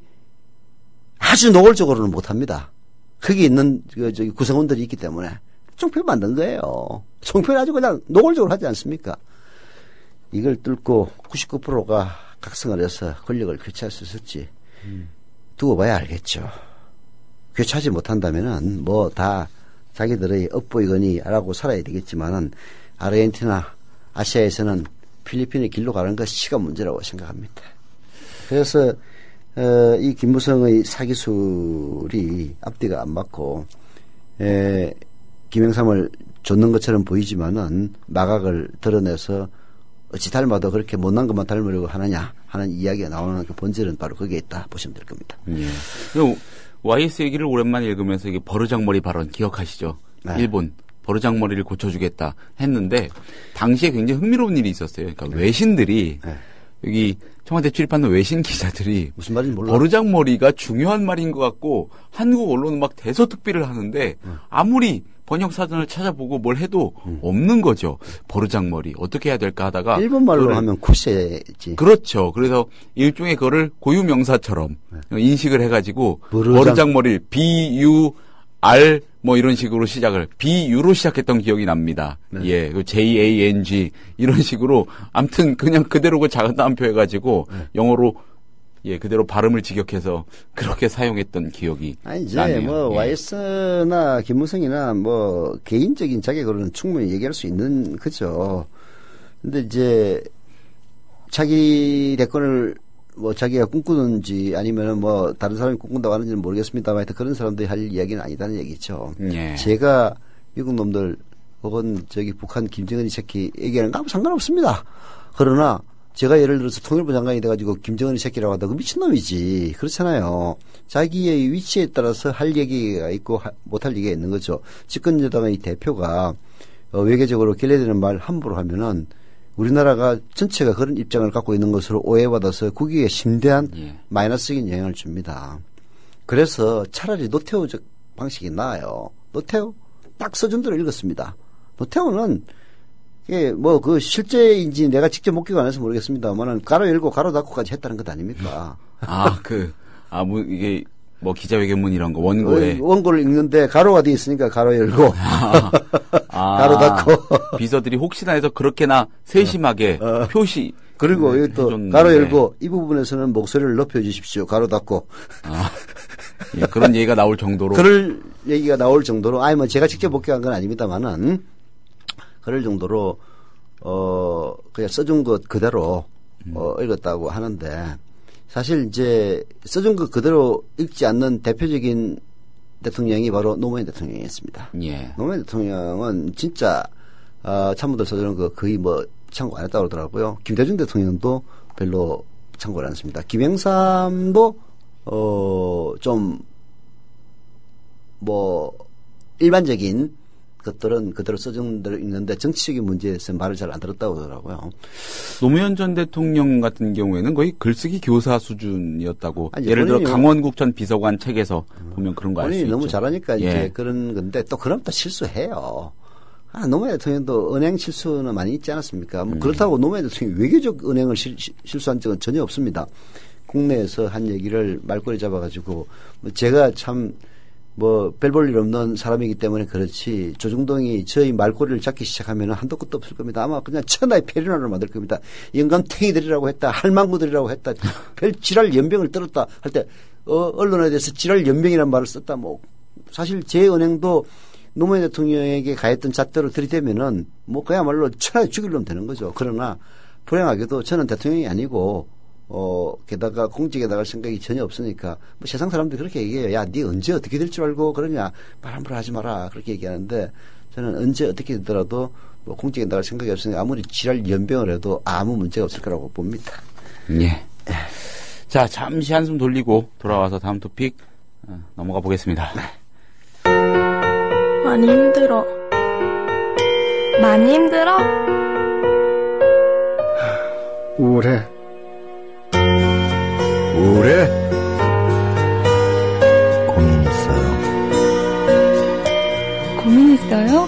아주 노골적으로는 못합니다. 거기 있는 구성원들이 있기 때문에 총표 만든 거예요. 총표는 아주 그냥 노골적으로 하지 않습니까? 이걸 뚫고 99%가 각성을 해서 권력을 교체할 수 있을지 두고 봐야 알겠죠. 교체하지 못한다면은 뭐 다 자기들의 업보이거니라고 살아야 되겠지만은 아르헨티나, 아시아에서는 필리핀의 길로 가는 것이가 문제라고 생각합니다. 그래서 이 김무성의 사기술이 앞뒤가 안 맞고 김영삼을 줬는 것처럼 보이지만은 마각을 드러내서 어찌 닮아도 그렇게 못난 것만 닮으려고 하느냐 하는 이야기가 나오는 그 본질은 바로 거기에 있다 보시면 될 겁니다. 예. YS 얘기를 오랜만에 읽으면서 이게 버르장머리 발언 기억하시죠? 네. 일본 버르장머리를 고쳐주겠다 했는데 당시에 굉장히 흥미로운 일이 있었어요. 그러니까 외신들이 네. 여기 청와대 출입하는 외신 기자들이 무슨 말인지 몰라. 버르장머리가 중요한 말인 것 같고 한국 언론은 막 대서특필을 하는데 아무리 번역 사전을 찾아보고 뭘 해도 없는 거죠. 버르장머리 어떻게 해야 될까 하다가 일본말로 하면 쿠세지. 그렇죠. 그래서 일종의 그거를 고유명사처럼 인식을 해가지고 버르장. 버르장머리를 BUR 뭐 이런 식으로 시작을 BU로 시작했던 기억이 납니다. 네. 예, 그 JANG 이런 식으로 아무튼 그냥 그대로 그 작은 따옴표 해가지고 영어로 예, 그대로 발음을 직역해서 그렇게 사용했던 기억이 아니, 이제 나네요. 뭐, 예. YS나 김무성이나 뭐, 개인적인 자격으로는 충분히 얘기할 수 있는, 그죠. 근데 이제, 자기 대권을 뭐, 자기가 꿈꾸는지 아니면은 뭐, 다른 사람이 꿈꾼다고 하는지는 모르겠습니다만 하여튼 그런 사람들이 할 이야기는 아니다는 얘기죠. 예. 제가 미국 놈들 혹은 북한 김정은이 새끼 얘기하는 거 아무 상관없습니다. 그러나, 제가 예를 들어서 통일부 장관이 돼가지고 김정은이 새끼라고 하다 그 미친놈이지. 그렇잖아요. 자기의 위치에 따라서 할 얘기가 있고 못할 얘기가 있는 거죠. 집권여당의 대표가 외교적으로 결례되는 말 함부로 하면은 우리나라가 전체가 그런 입장을 갖고 있는 것으로 오해받아서 국익에 심대한 마이너스적인 영향을 줍니다. 그래서 차라리 노태우적 방식이 나아요. 노태우 딱 서준대로 읽었습니다. 노태우는 예, 뭐, 실제인지 내가 직접 목격 안 해서 모르겠습니다만은, 가로 열고 가로 닫고까지 했다는 것 아닙니까? 이게, 기자회견문 이런 거, 원고에. 원고를 읽는데 가로가 돼 있으니까 가로 열고, 가로 닫고. 비서들이 혹시나 해서 그렇게나 세심하게 표시. 그리고 여기 또 해줬는데. 가로 열고, 이 부분에서는 목소리를 높여주십시오. 가로 닫고. 예, 그런 얘기가 나올 정도로. 그럴 얘기가 나올 정도로, 제가 직접 목격한 건 아닙니다만은, 그럴 정도로 그냥 써준 것 그대로 읽었다고 하는데 사실 이제 써준 것 그대로 읽지 않는 대표적인 대통령이 바로 노무현 대통령이었습니다. 예. 노무현 대통령은 진짜 참모들 써주는 거 거의 참고 안 했다고 그러더라고요. 김대중 대통령도 별로 참고를 안 했습니다. 김영삼도 좀 일반적인 것들은 그대로 써준 대로 있는데 정치적인 문제에서 말을 잘 안 들었다고 하더라고요. 노무현 전 대통령 같은 경우에는 거의 글쓰기 교사 수준이었다고. 예를 들어 본인이 강원국 전 비서관 책에서 보면 그런 거 알 수 있죠. 본인이 너무 잘하니까 예. 이제 그런 건데 또 그럼 또 실수해요. 노무현 대통령도 은행 실수는 많이 있지 않았습니까? 그렇다고 노무현 대통령이 외교적 은행을 실수한 적은 전혀 없습니다. 국내에서 한 얘기를 말꼬리 잡아가지고 제가 참 별 볼 일 없는 사람이기 때문에 그렇지 조중동이 저희 말꼬리를 잡기 시작하면 한도 끝도 없을 겁니다. 아마 그냥 천하의 페리나를 만들 겁니다. 영감탱이들이라고 했다. 할망구들이라고 했다. 별 지랄 연병을 떨었다 할 때 언론에 대해서 지랄 연병이라는 말을 썼다. 사실 제 은행도 노무현 대통령에게 가했던 잣대로 들이대면은 그야말로 천하에 죽일 놈 되는 거죠. 그러나 불행하게도 저는 대통령이 아니고 게다가 공직에 나갈 생각이 전혀 없으니까 세상 사람들이 그렇게 얘기해요. 야, 네 언제 어떻게 될 줄 알고 그러냐. 말 함부로 하지 마라. 그렇게 얘기하는데 저는 언제 어떻게 되더라도 공직에 나갈 생각이 없으니까 아무리 지랄 연병을 해도 아무 문제가 없을 거라고 봅니다. 예. 자, 잠시 한숨 돌리고 돌아와서 다음 토픽 넘어가 보겠습니다. 많이 힘들어. 많이 힘들어? 우울해. 고민 있어요. 고민 있어요?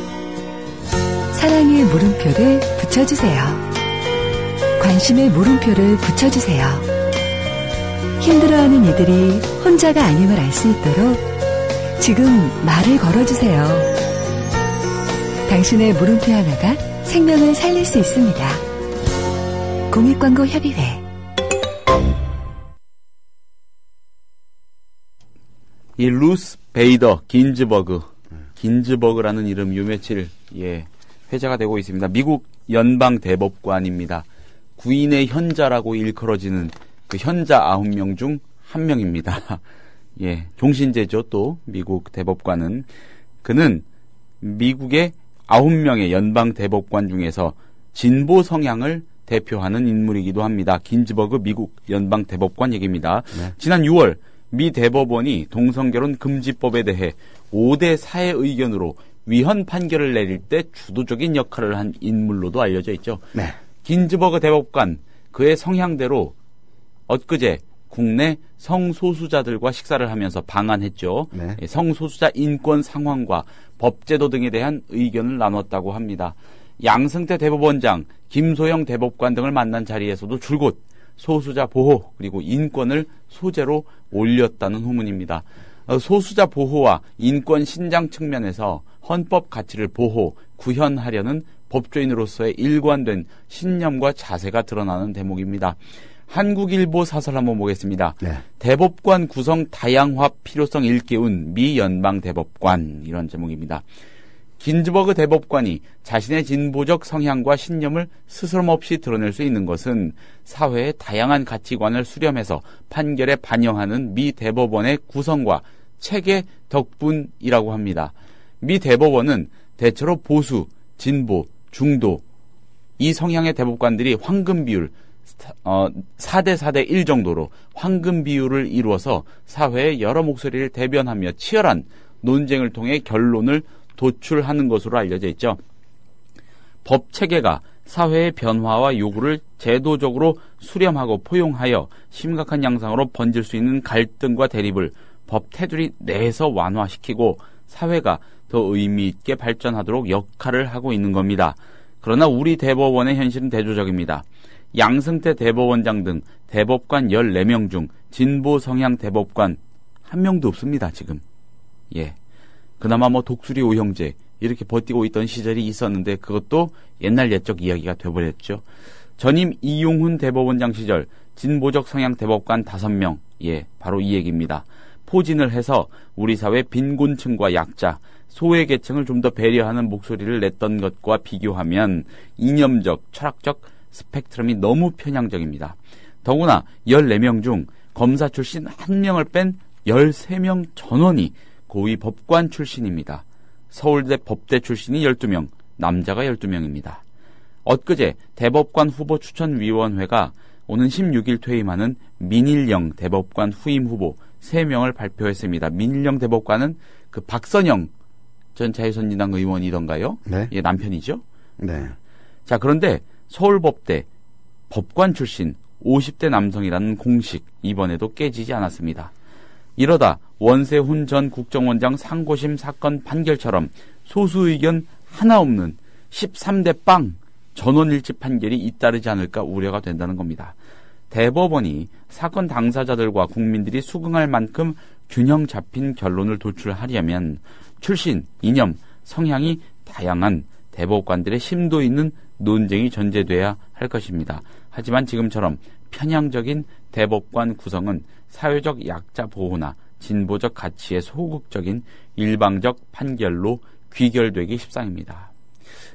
사랑의 물음표를 붙여주세요. 관심의 물음표를 붙여주세요. 힘들어하는 이들이 혼자가 아님을 알 수 있도록 지금 말을 걸어주세요. 당신의 물음표 하나가 생명을 살릴 수 있습니다. 공익광고협의회. 이 루스 베이더 긴즈버그라는 이름 요 며칠 회자가 되고 있습니다. 미국 연방 대법관입니다. 구인의 현자라고 일컬어지는 그 현자 9명 중 한 명입니다. 예, 종신제죠. 또 미국 대법관은 그는 미국의 9명의 연방 대법관 중에서 진보 성향을 대표하는 인물이기도 합니다. 긴즈버그 미국 연방 대법관 얘기입니다. 네. 지난 6월 미 대법원이 동성결혼 금지법에 대해 5대 4의 의견으로 위헌 판결을 내릴 때 주도적인 역할을 한 인물로도 알려져 있죠. 네. 긴즈버그 대법관 그의 성향대로 엊그제 국내 성소수자들과 식사를 하면서 방한했죠. 네. 성소수자 인권 상황과 법제도 등에 대한 의견을 나눴다고 합니다. 양승태 대법원장, 김소영 대법관 등을 만난 자리에서도 줄곧 소수자 보호 그리고 인권을 소재로 올렸다는 후문입니다. 소수자 보호와 인권 신장 측면에서 헌법 가치를 보호, 구현하려는 법조인으로서의 일관된 신념과 자세가 드러나는 대목입니다. 한국일보 사설 한번 보겠습니다. 네. 대법관 구성 다양화 필요성 일깨운 미 연방 대법관 이런 제목입니다. 긴즈버그 대법관이 자신의 진보적 성향과 신념을 스스럼없이 드러낼 수 있는 것은 사회의 다양한 가치관을 수렴해서 판결에 반영하는 미 대법원의 구성과 체계 덕분이라고 합니다. 미 대법원은 대체로 보수, 진보, 중도 이 성향의 대법관들이 황금 비율 4대 4대 1 정도로 황금 비율을 이루어서 사회의 여러 목소리를 대변하며 치열한 논쟁을 통해 결론을 도출하는 것으로 알려져 있죠. 법 체계가 사회의 변화와 요구를 제도적으로 수렴하고 포용하여 심각한 양상으로 번질 수 있는 갈등과 대립을 법 테두리 내에서 완화시키고 사회가 더 의미 있게 발전하도록 역할을 하고 있는 겁니다. 그러나 우리 대법원의 현실은 대조적입니다. 양승태 대법원장 등 대법관 14명 중 진보 성향 대법관 한 명도 없습니다, 지금. 예. 그나마 뭐 독수리 오형제 이렇게 버티고 있던 시절이 있었는데 그것도 옛날 옛적 이야기가 돼버렸죠. 전임 이용훈 대법원장 시절 진보적 성향 대법관 5명, 예, 바로 이 얘기입니다. 포진을 해서 우리 사회 빈곤층과 약자, 소외계층을 좀 더 배려하는 목소리를 냈던 것과 비교하면 이념적, 철학적 스펙트럼이 너무 편향적입니다. 더구나 14명 중 검사 출신 1명을 뺀 13명 전원이 고위 법관 출신입니다. 서울대 법대 출신이 12명, 남자가 12명입니다. 엊그제 대법관 후보 추천위원회가 오는 16일 퇴임하는 민일영 대법관 후임 후보 3명을 발표했습니다. 민일영 대법관은 그 박선영 전 자유선진당 의원이던가요? 네. 예, 남편이죠? 네. 자, 그런데 서울법대 법관 출신 50대 남성이라는 공식 이번에도 깨지지 않았습니다. 이러다 원세훈 전 국정원장 상고심 사건 판결처럼 소수 의견 하나 없는 13대 빵 전원일치 판결이 잇따르지 않을까 우려가 된다는 겁니다. 대법원이 사건 당사자들과 국민들이 수긍할 만큼 균형 잡힌 결론을 도출하려면 출신, 이념, 성향이 다양한 대법관들의 심도 있는 논쟁이 전제돼야 할 것입니다. 하지만 지금처럼 편향적인 대법관 구성은 사회적 약자 보호나 진보적 가치의 소극적인 일방적 판결로 귀결되기 십상입니다.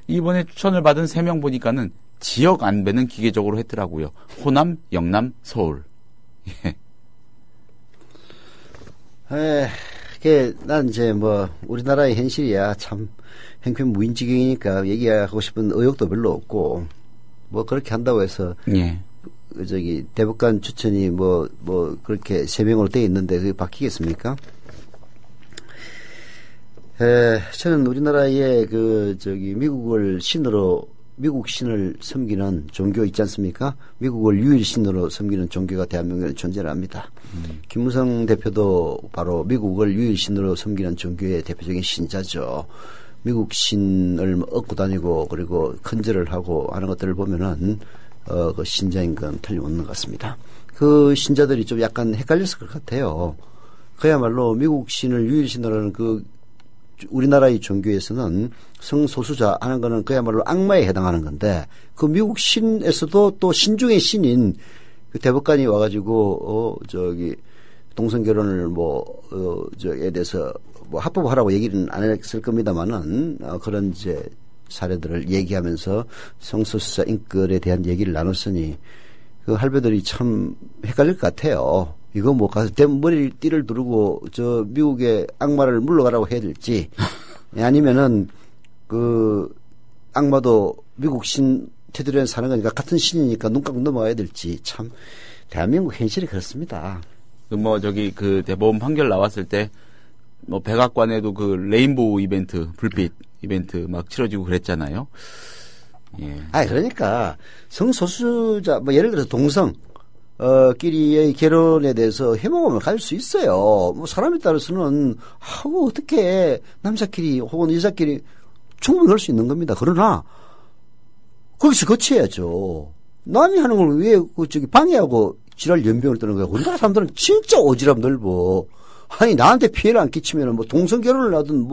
이번에 추천을 받은 3명 보니까는 지역 안배는 기계적으로 했더라고요. 호남, 영남, 서울. 예. 난 이제 뭐 우리나라의 현실이야 참 형편무인지경이니까 얘기하고 싶은 의욕도 별로 없고 뭐 그렇게 한다고 해서 예. 대법관 추천이 뭐 그렇게 3명으로 돼 있는데 그게 바뀌겠습니까? 저는 우리나라의 미국 신을 섬기는 종교 있지 않습니까? 미국을 유일 신으로 섬기는 종교가 대한민국에 존재를 합니다. 김무성 대표도 바로 미국을 유일 신으로 섬기는 종교의 대표적인 신자죠. 미국 신을 얻고 다니고 그리고 큰절을 하고 하는 것들을 보면은 그 신자인 건 틀림없는 것 같습니다. 그 신자들이 좀 약간 헷갈렸을 것 같아요. 그야말로 미국 신을 유일 신으로 하는 우리나라의 종교에서는 성소수자 하는 거는 그야말로 악마에 해당하는 건데 그 미국 신에서도 또 신중의 신인 그 대법관이 와가지고 동성 결혼을 에 대해서 합법화하라고 얘기는 안 했을 겁니다만은 그런 이제 사례들을 얘기하면서 성소수자 인권에 대한 얘기를 나눴으니 그 할배들이 참 헷갈릴 것 같아요. 이거 가서 머리띠를 두르고 미국의 악마를 물러가라고 해야 될지 아니면은 그 악마도 미국 신 테두리에 사는 거니까 같은 신이니까 눈 감고 넘어가야 될지 참 대한민국 현실이 그렇습니다. 그 대법원 판결 나왔을 때 백악관에도 그 레인보우 이벤트 불빛 이벤트 막 치러지고 그랬잖아요. 예. 그러니까 성소수자 예를 들어서 동성 끼리의 결혼에 대해서 해먹으면 갈 수 있어요. 사람에 따라서는 어떻게 남자끼리 혹은 여자끼리 충분히 할 수 있는 겁니다. 그러나 거기서 거쳐야죠. 남이 하는 걸 왜 방해하고 지랄 연병을 뜨는 거야. 우리나라 사람들은 진짜 오지랖 넓어. 아니 나한테 피해를 안 끼치면 동성 결혼을 하든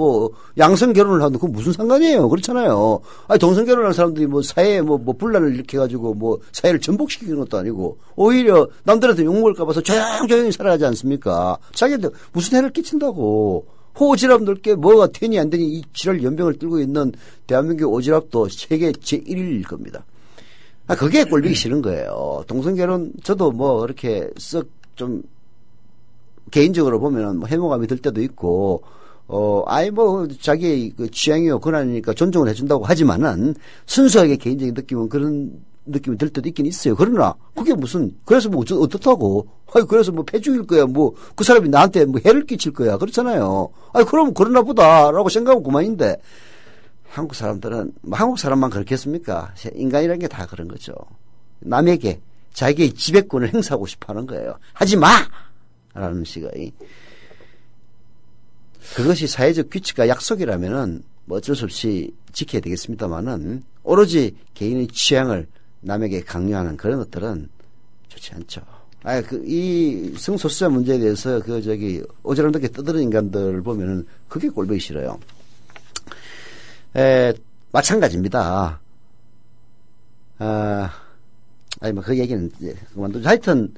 양성 결혼을 하든 그거 무슨 상관이에요. 그렇잖아요. 아니 동성 결혼하는 사람들이 사회에 분란을 일으켜가지고 사회를 전복시키는 것도 아니고 오히려 남들한테 욕먹을까 봐서 조용히 살아가지 않습니까? 자기한테 무슨 해를 끼친다고. 오지랖 넓게 뭐가 되니 안 되니 이 지랄 연병을 들고 있는 대한민국 오지랖도 세계 제1위일 겁니다. 그게 꼴보기 싫은 거예요. 동성 결혼 저도 그렇게 좀 개인적으로 보면 해모감이 들 때도 있고, 자기의 그 취향이요, 권한이니까 존중을 해준다고 하지만은, 순수하게 개인적인 느낌은 그런 느낌이 들 때도 있긴 있어요. 그러나, 그게 그래서 어떻다고? 그래서 패 죽일 거야, 그 사람이 나한테 해를 끼칠 거야. 그렇잖아요. 그럼 그러나 보다라고 생각하면 그만인데, 한국 사람들은, 한국 사람만 그렇겠습니까? 인간이라는 게 다 그런 거죠. 남에게 자기의 지배권을 행사하고 싶어 하는 거예요. 하지 마! 라는 식의 그것이 사회적 규칙과 약속이라면은 뭐 어쩔 수 없이 지켜야 되겠습니다만은 오로지 개인의 취향을 남에게 강요하는 그런 것들은 좋지 않죠. 이 성소수자 문제에 대해서 오지랖 떠드는 인간들 보면은 그게 꼴보기 싫어요. 마찬가지입니다. 그 얘기는 이제 그만두죠. 하여튼,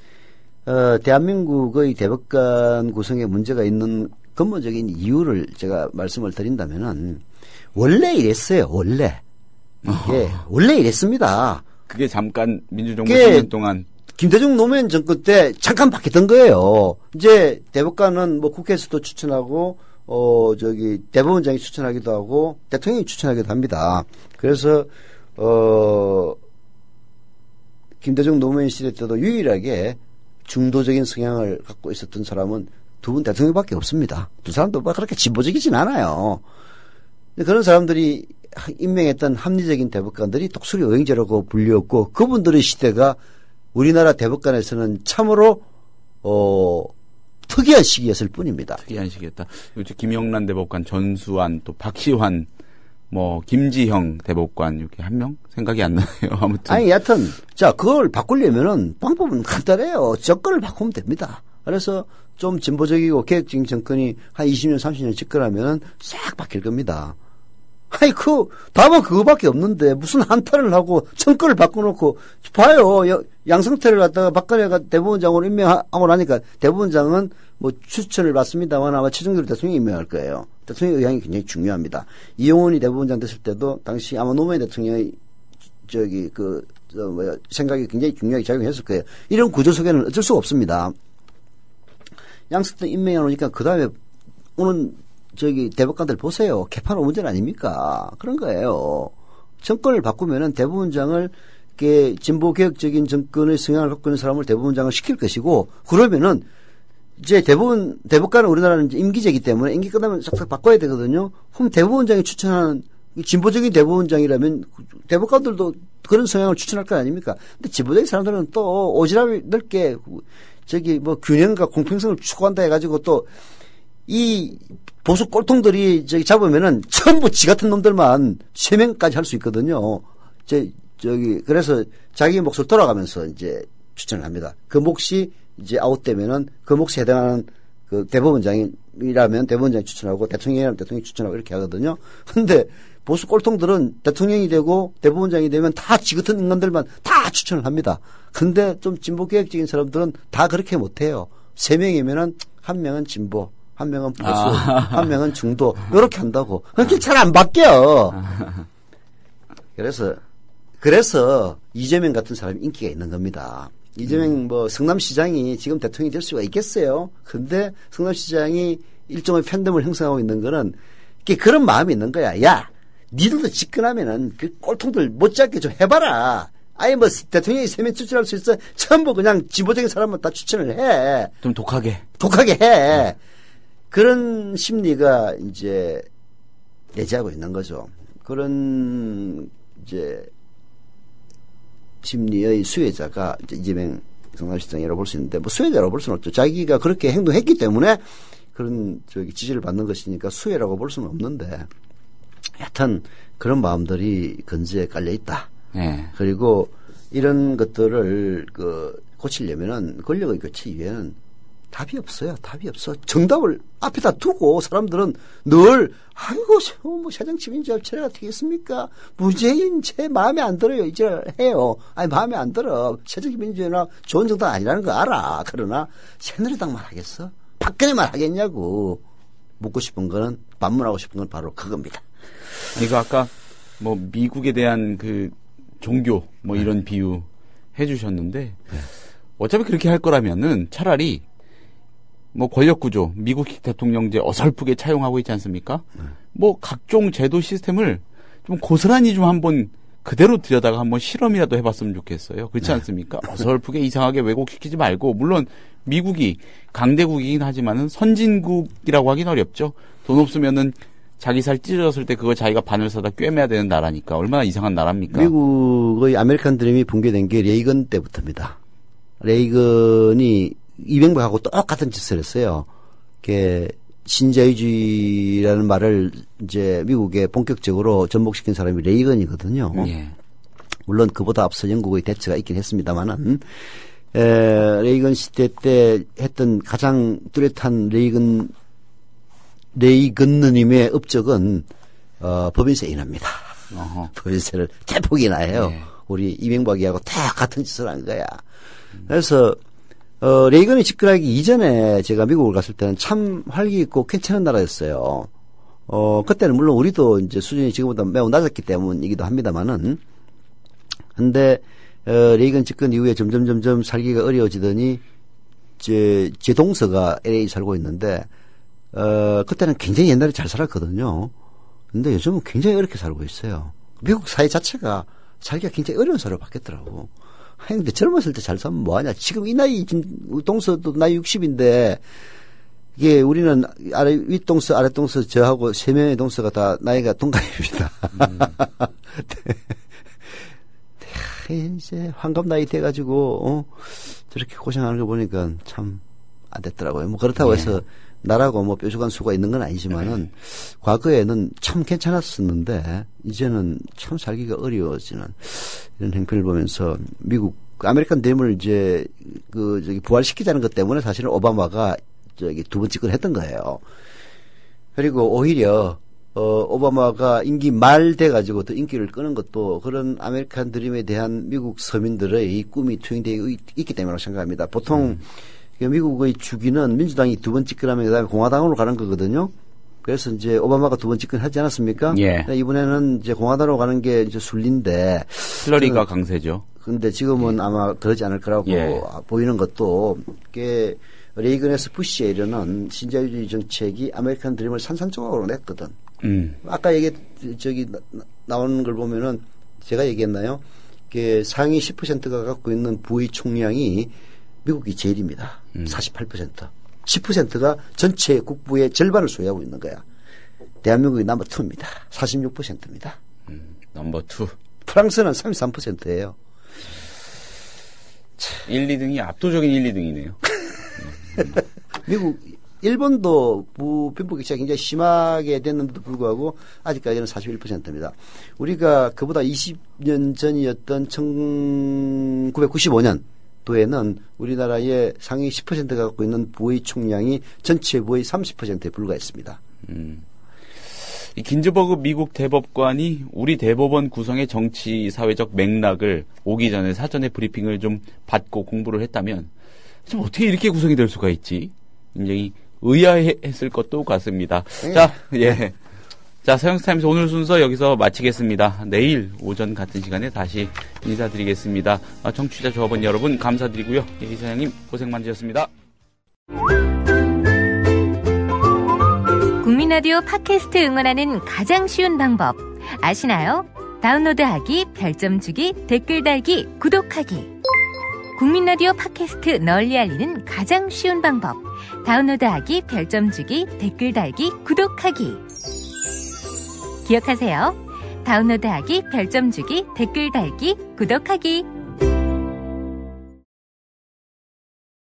대한민국의 대법관 구성에 문제가 있는 근본적인 이유를 제가 말씀을 드린다면은, 원래 이랬어요, 원래. 원래 이랬습니다. 그게 잠깐 민주정부 3년 동안. 김대중 노무현 정권 때 잠깐 바뀌었던 거예요. 이제 대법관은 뭐 국회에서도 추천하고, 대법원장이 추천하기도 하고, 대통령이 추천하기도 합니다. 그래서, 김대중 노무현 시대 때도 유일하게 중도적인 성향을 갖고 있었던 사람은 두 분 대통령밖에 없습니다. 두 사람도 그렇게 진보적이진 않아요. 그런 사람들이 임명했던 합리적인 대법관들이 독수리 오행제라고 불렸고 그분들의 시대가 우리나라 대법관에서는 참으로 특이한 시기였을 뿐입니다. 특이한 시기였다. 요즘 김영란 대법관, 전수환, 또 박시환, 김지형 대법관, 이렇게 한 명? 생각이 안 나요, 아무튼. 여하튼, 그걸 바꾸려면은 방법은 간단해요. 정권을 바꾸면 됩니다. 그래서 좀 진보적이고 개혁적인 정권이 한 20년, 30년 집권하면은 싹 바뀔 겁니다. 답은 그거밖에 없는데 무슨 한탄을 하고 정권을 바꿔놓고 봐요. 양승태를 갖다가 박근혜가 대법원장으로 임명하고 나니까 대법원장은 뭐 추천을 받습니다만 아마 최종적으로 대통령이 임명할 거예요. 대통령의 의향이 굉장히 중요합니다. 이용훈이 대법원장 됐을 때도 당시 아마 노무현 대통령의 생각이 굉장히 중요하게 작용했을 거예요. 이런 구조 속에는 어쩔 수가 없습니다. 양승태 임명해 놓으니까 그 다음에 오는 대법관들 보세요. 개판 오문전 아닙니까? 그런 거예요. 정권을 바꾸면은 대법원장을 진보 개혁적인 정권의 성향을 갖고 있는 사람을 대법원장을 시킬 것이고 그러면은 이제 대법관은 우리나라는 이제 임기제이기 때문에 임기 끝나면 싹싹 바꿔야 되거든요. 그럼 대법원장이 추천하는 진보적인 대법원장이라면 대법관들도 그런 성향을 추천할 거 아닙니까? 근데 진보적인 사람들은 또 오지랖이 넓게 균형과 공평성을 추구한다 해가지고 또 이 보수 꼴통들이 잡으면은 전부 지 같은 놈들만 3명까지 할 수 있거든요. 그래서 자기 몫을 돌아가면서 이제 추천을 합니다. 그 몫이 이제 아웃되면은 그 몫에 해당하는 그 대법원장이라면 대법원장이 추천하고 대통령이라면 대통령이 추천하고 이렇게 하거든요. 근데 보수 꼴통들은 대통령이 되고 대법원장이 되면 다 지 같은 인간들만 다 추천을 합니다. 근데 좀 진보 개혁적인 사람들은 다 그렇게 못해요. 3명이면은 1명은 진보, 1명은 보수, 1명은 중도 이렇게 한다고. 그렇게 잘 안 바뀌어. 그래서 이재명 같은 사람이 인기가 있는 겁니다. 이재명 성남시장이 지금 대통령이 될 수가 있겠어요. 근데 성남시장이 일종의 팬덤을 형성하고 있는 거는 그런 마음이 있는 거야. 야, 니들도 집권하면은 그 꼴통들 못지않게 좀 해봐라. 대통령이 3명 추천할 수 있어. 전부 그냥 진보적인 사람만 다 추천을 해. 좀 독하게 해. 그런 심리가 이제 내재하고 있는 거죠. 그런 이제 심리의 수혜자가 이제 이재명 성남시장이라고 볼 수 있는데 수혜자라고 볼 수는 없죠. 자기가 그렇게 행동했기 때문에 그런 지지를 받는 것이니까 수혜라고 볼 수는 없는데 하여튼 그런 마음들이 건재에 깔려 있다. 네. 그리고 이런 것들을 고치려면은 권력의 교체 이외에는 답이 없어요. 답이 없어. 정답을 앞에다 두고 사람들은 늘 새정치민주화 체제가 되겠습니까? 문재인 제 마음에 안 들어요. 이제 해요. 마음에 안 들어. 새정치민주화 좋은 정당 아니라는 거 알아. 그러나 새누리당만 하겠어? 박근혜만 하겠냐고. 묻고 싶은 거는 반문하고 싶은 건 바로 그겁니다. 이거 아까 미국에 대한 종교 이런 비유 해주셨는데 어차피 그렇게 할 거라면은 차라리 권력구조, 미국식 대통령제 어설프게 차용하고 있지 않습니까? 각종 제도 시스템을 좀 고스란히 좀 한번 그대로 들여다가 한번 실험이라도 해봤으면 좋겠어요. 그렇지 않습니까? 어설프게 이상하게 왜곡시키지 말고, 물론 미국이 강대국이긴 하지만은 선진국이라고 하긴 어렵죠. 돈 없으면은 자기 살 찢어졌을 때 그거 자기가 반을 사다 꿰매야 되는 나라니까 얼마나 이상한 나라입니까? 미국의 아메리칸 드림이 붕괴된 게 레이건 때부터입니다. 레이건이 이명박하고 똑같은 짓을 했어요. 신자유주의라는 말을 이제 미국에 본격적으로 접목시킨 사람이 레이건이거든요. 예. 물론 그보다 앞서 영국의 대처가 있긴 했습니다만은 레이건 시대 때 했던 가장 뚜렷한 레이건느님의 업적은 법인세 인하입니다. 법인세를 대폭이나 해요. 예. 우리 이명박이하고 다 같은 짓을 한 거야. 그래서 레이건이 집권하기 이전에 제가 미국을 갔을 때는 참 활기 있고 괜찮은 나라였어요. 그때는 물론 우리도 이제 수준이 지금보다 매우 낮았기 때문이기도 합니다만은, 근데 레이건 집권 이후에 점점 살기가 어려워지더니 제 동서가 LA 살고 있는데 그때는 굉장히 옛날에 잘 살았거든요. 근데 요즘은 굉장히 어렵게 살고 있어요. 미국 사회 자체가 살기가 굉장히 어려운 사회로 바뀌었더라고. 근데 젊었을 때 잘 살면 뭐하냐. 지금 이 나이, 동서도 나이 60인데, 이게 우리는 윗동서, 아랫동서 저하고 3명의 동서가 다 나이가 동갑입니다. 이제 환갑 나이 돼가지고, 저렇게 고생하는 거 보니까 참 안 됐더라고요. 뭐 그렇다고 해서 나라고 뭐 뾰족한 수가 있는 건 아니지만은, 과거에는 참 괜찮았었는데, 이제는 참 살기가 어려워지는 이런 행편을 보면서 미국, 아메리칸 드림을 이제, 부활시키자는 것 때문에 사실은 오바마가 두 번 집권했던 거예요. 그리고 오히려, 오바마가 임기 말 돼가지고 더 인기를 끄는 것도 그런 아메리칸 드림에 대한 미국 서민들의 꿈이 투영되어 있기 때문이라고 생각합니다. 보통 미국의 주기는 민주당이 두 번 집권하면 그다음에 공화당으로 가는 거거든요. 그래서 이제 오바마가 두 번 집권하지 않았습니까? 예. 이번에는 이제 공화당으로 가는 게 이제 순리인데. 힐러리가 강세죠. 근데 지금은 아마 그러지 않을 거라고 보이는 것도, 게 레이건에서 부시에 이르는 신자유주의 정책이 아메리칸 드림을 산산조각으로 냈거든. 아까 나오는 걸 보면은 제가 얘기했나요? 상위 10%가 갖고 있는 부의 총량이 미국이 제일입니다. 48%. 10%가 전체 국부의 절반을 소유하고 있는 거야. 대한민국이 넘버 2입니다. 46%입니다. 넘버 2. 프랑스는 33%예요. 1, 2등이 압도적인 1, 2등이네요. 미국, 일본도 빈부 격차가 굉장히 심하게 됐는데도 불구하고 아직까지는 41%입니다. 우리가 그보다 20년 전이었던 1995년도에는 우리나라의 상위 10%가 갖고 있는 부의 총량이 전체 부의 30%에 불과했습니다. 이 긴즈버그 미국 대법관이 우리 대법원 구성의 정치 사회적 맥락을 오기 전에 사전에 브리핑을 좀 받고 공부를 했다면 좀 어떻게 이렇게 구성이 될 수가 있지? 굉장히 의아했을 것도 같습니다. 자, 예. 자, 서영스타임스 오늘 순서 여기서 마치겠습니다. 내일 오전 같은 시간에 다시 인사드리겠습니다. 청취자 조합원 여러분 감사드리고요. 이사장님 고생 많으셨습니다. 국민라디오 팟캐스트 응원하는 가장 쉬운 방법 아시나요? 다운로드하기, 별점 주기, 댓글 달기, 구독하기. 국민라디오 팟캐스트 널리 알리는 가장 쉬운 방법. 다운로드하기, 별점 주기, 댓글 달기, 구독하기. 기억하세요. 다운로드하기, 별점 주기, 댓글 달기, 구독하기.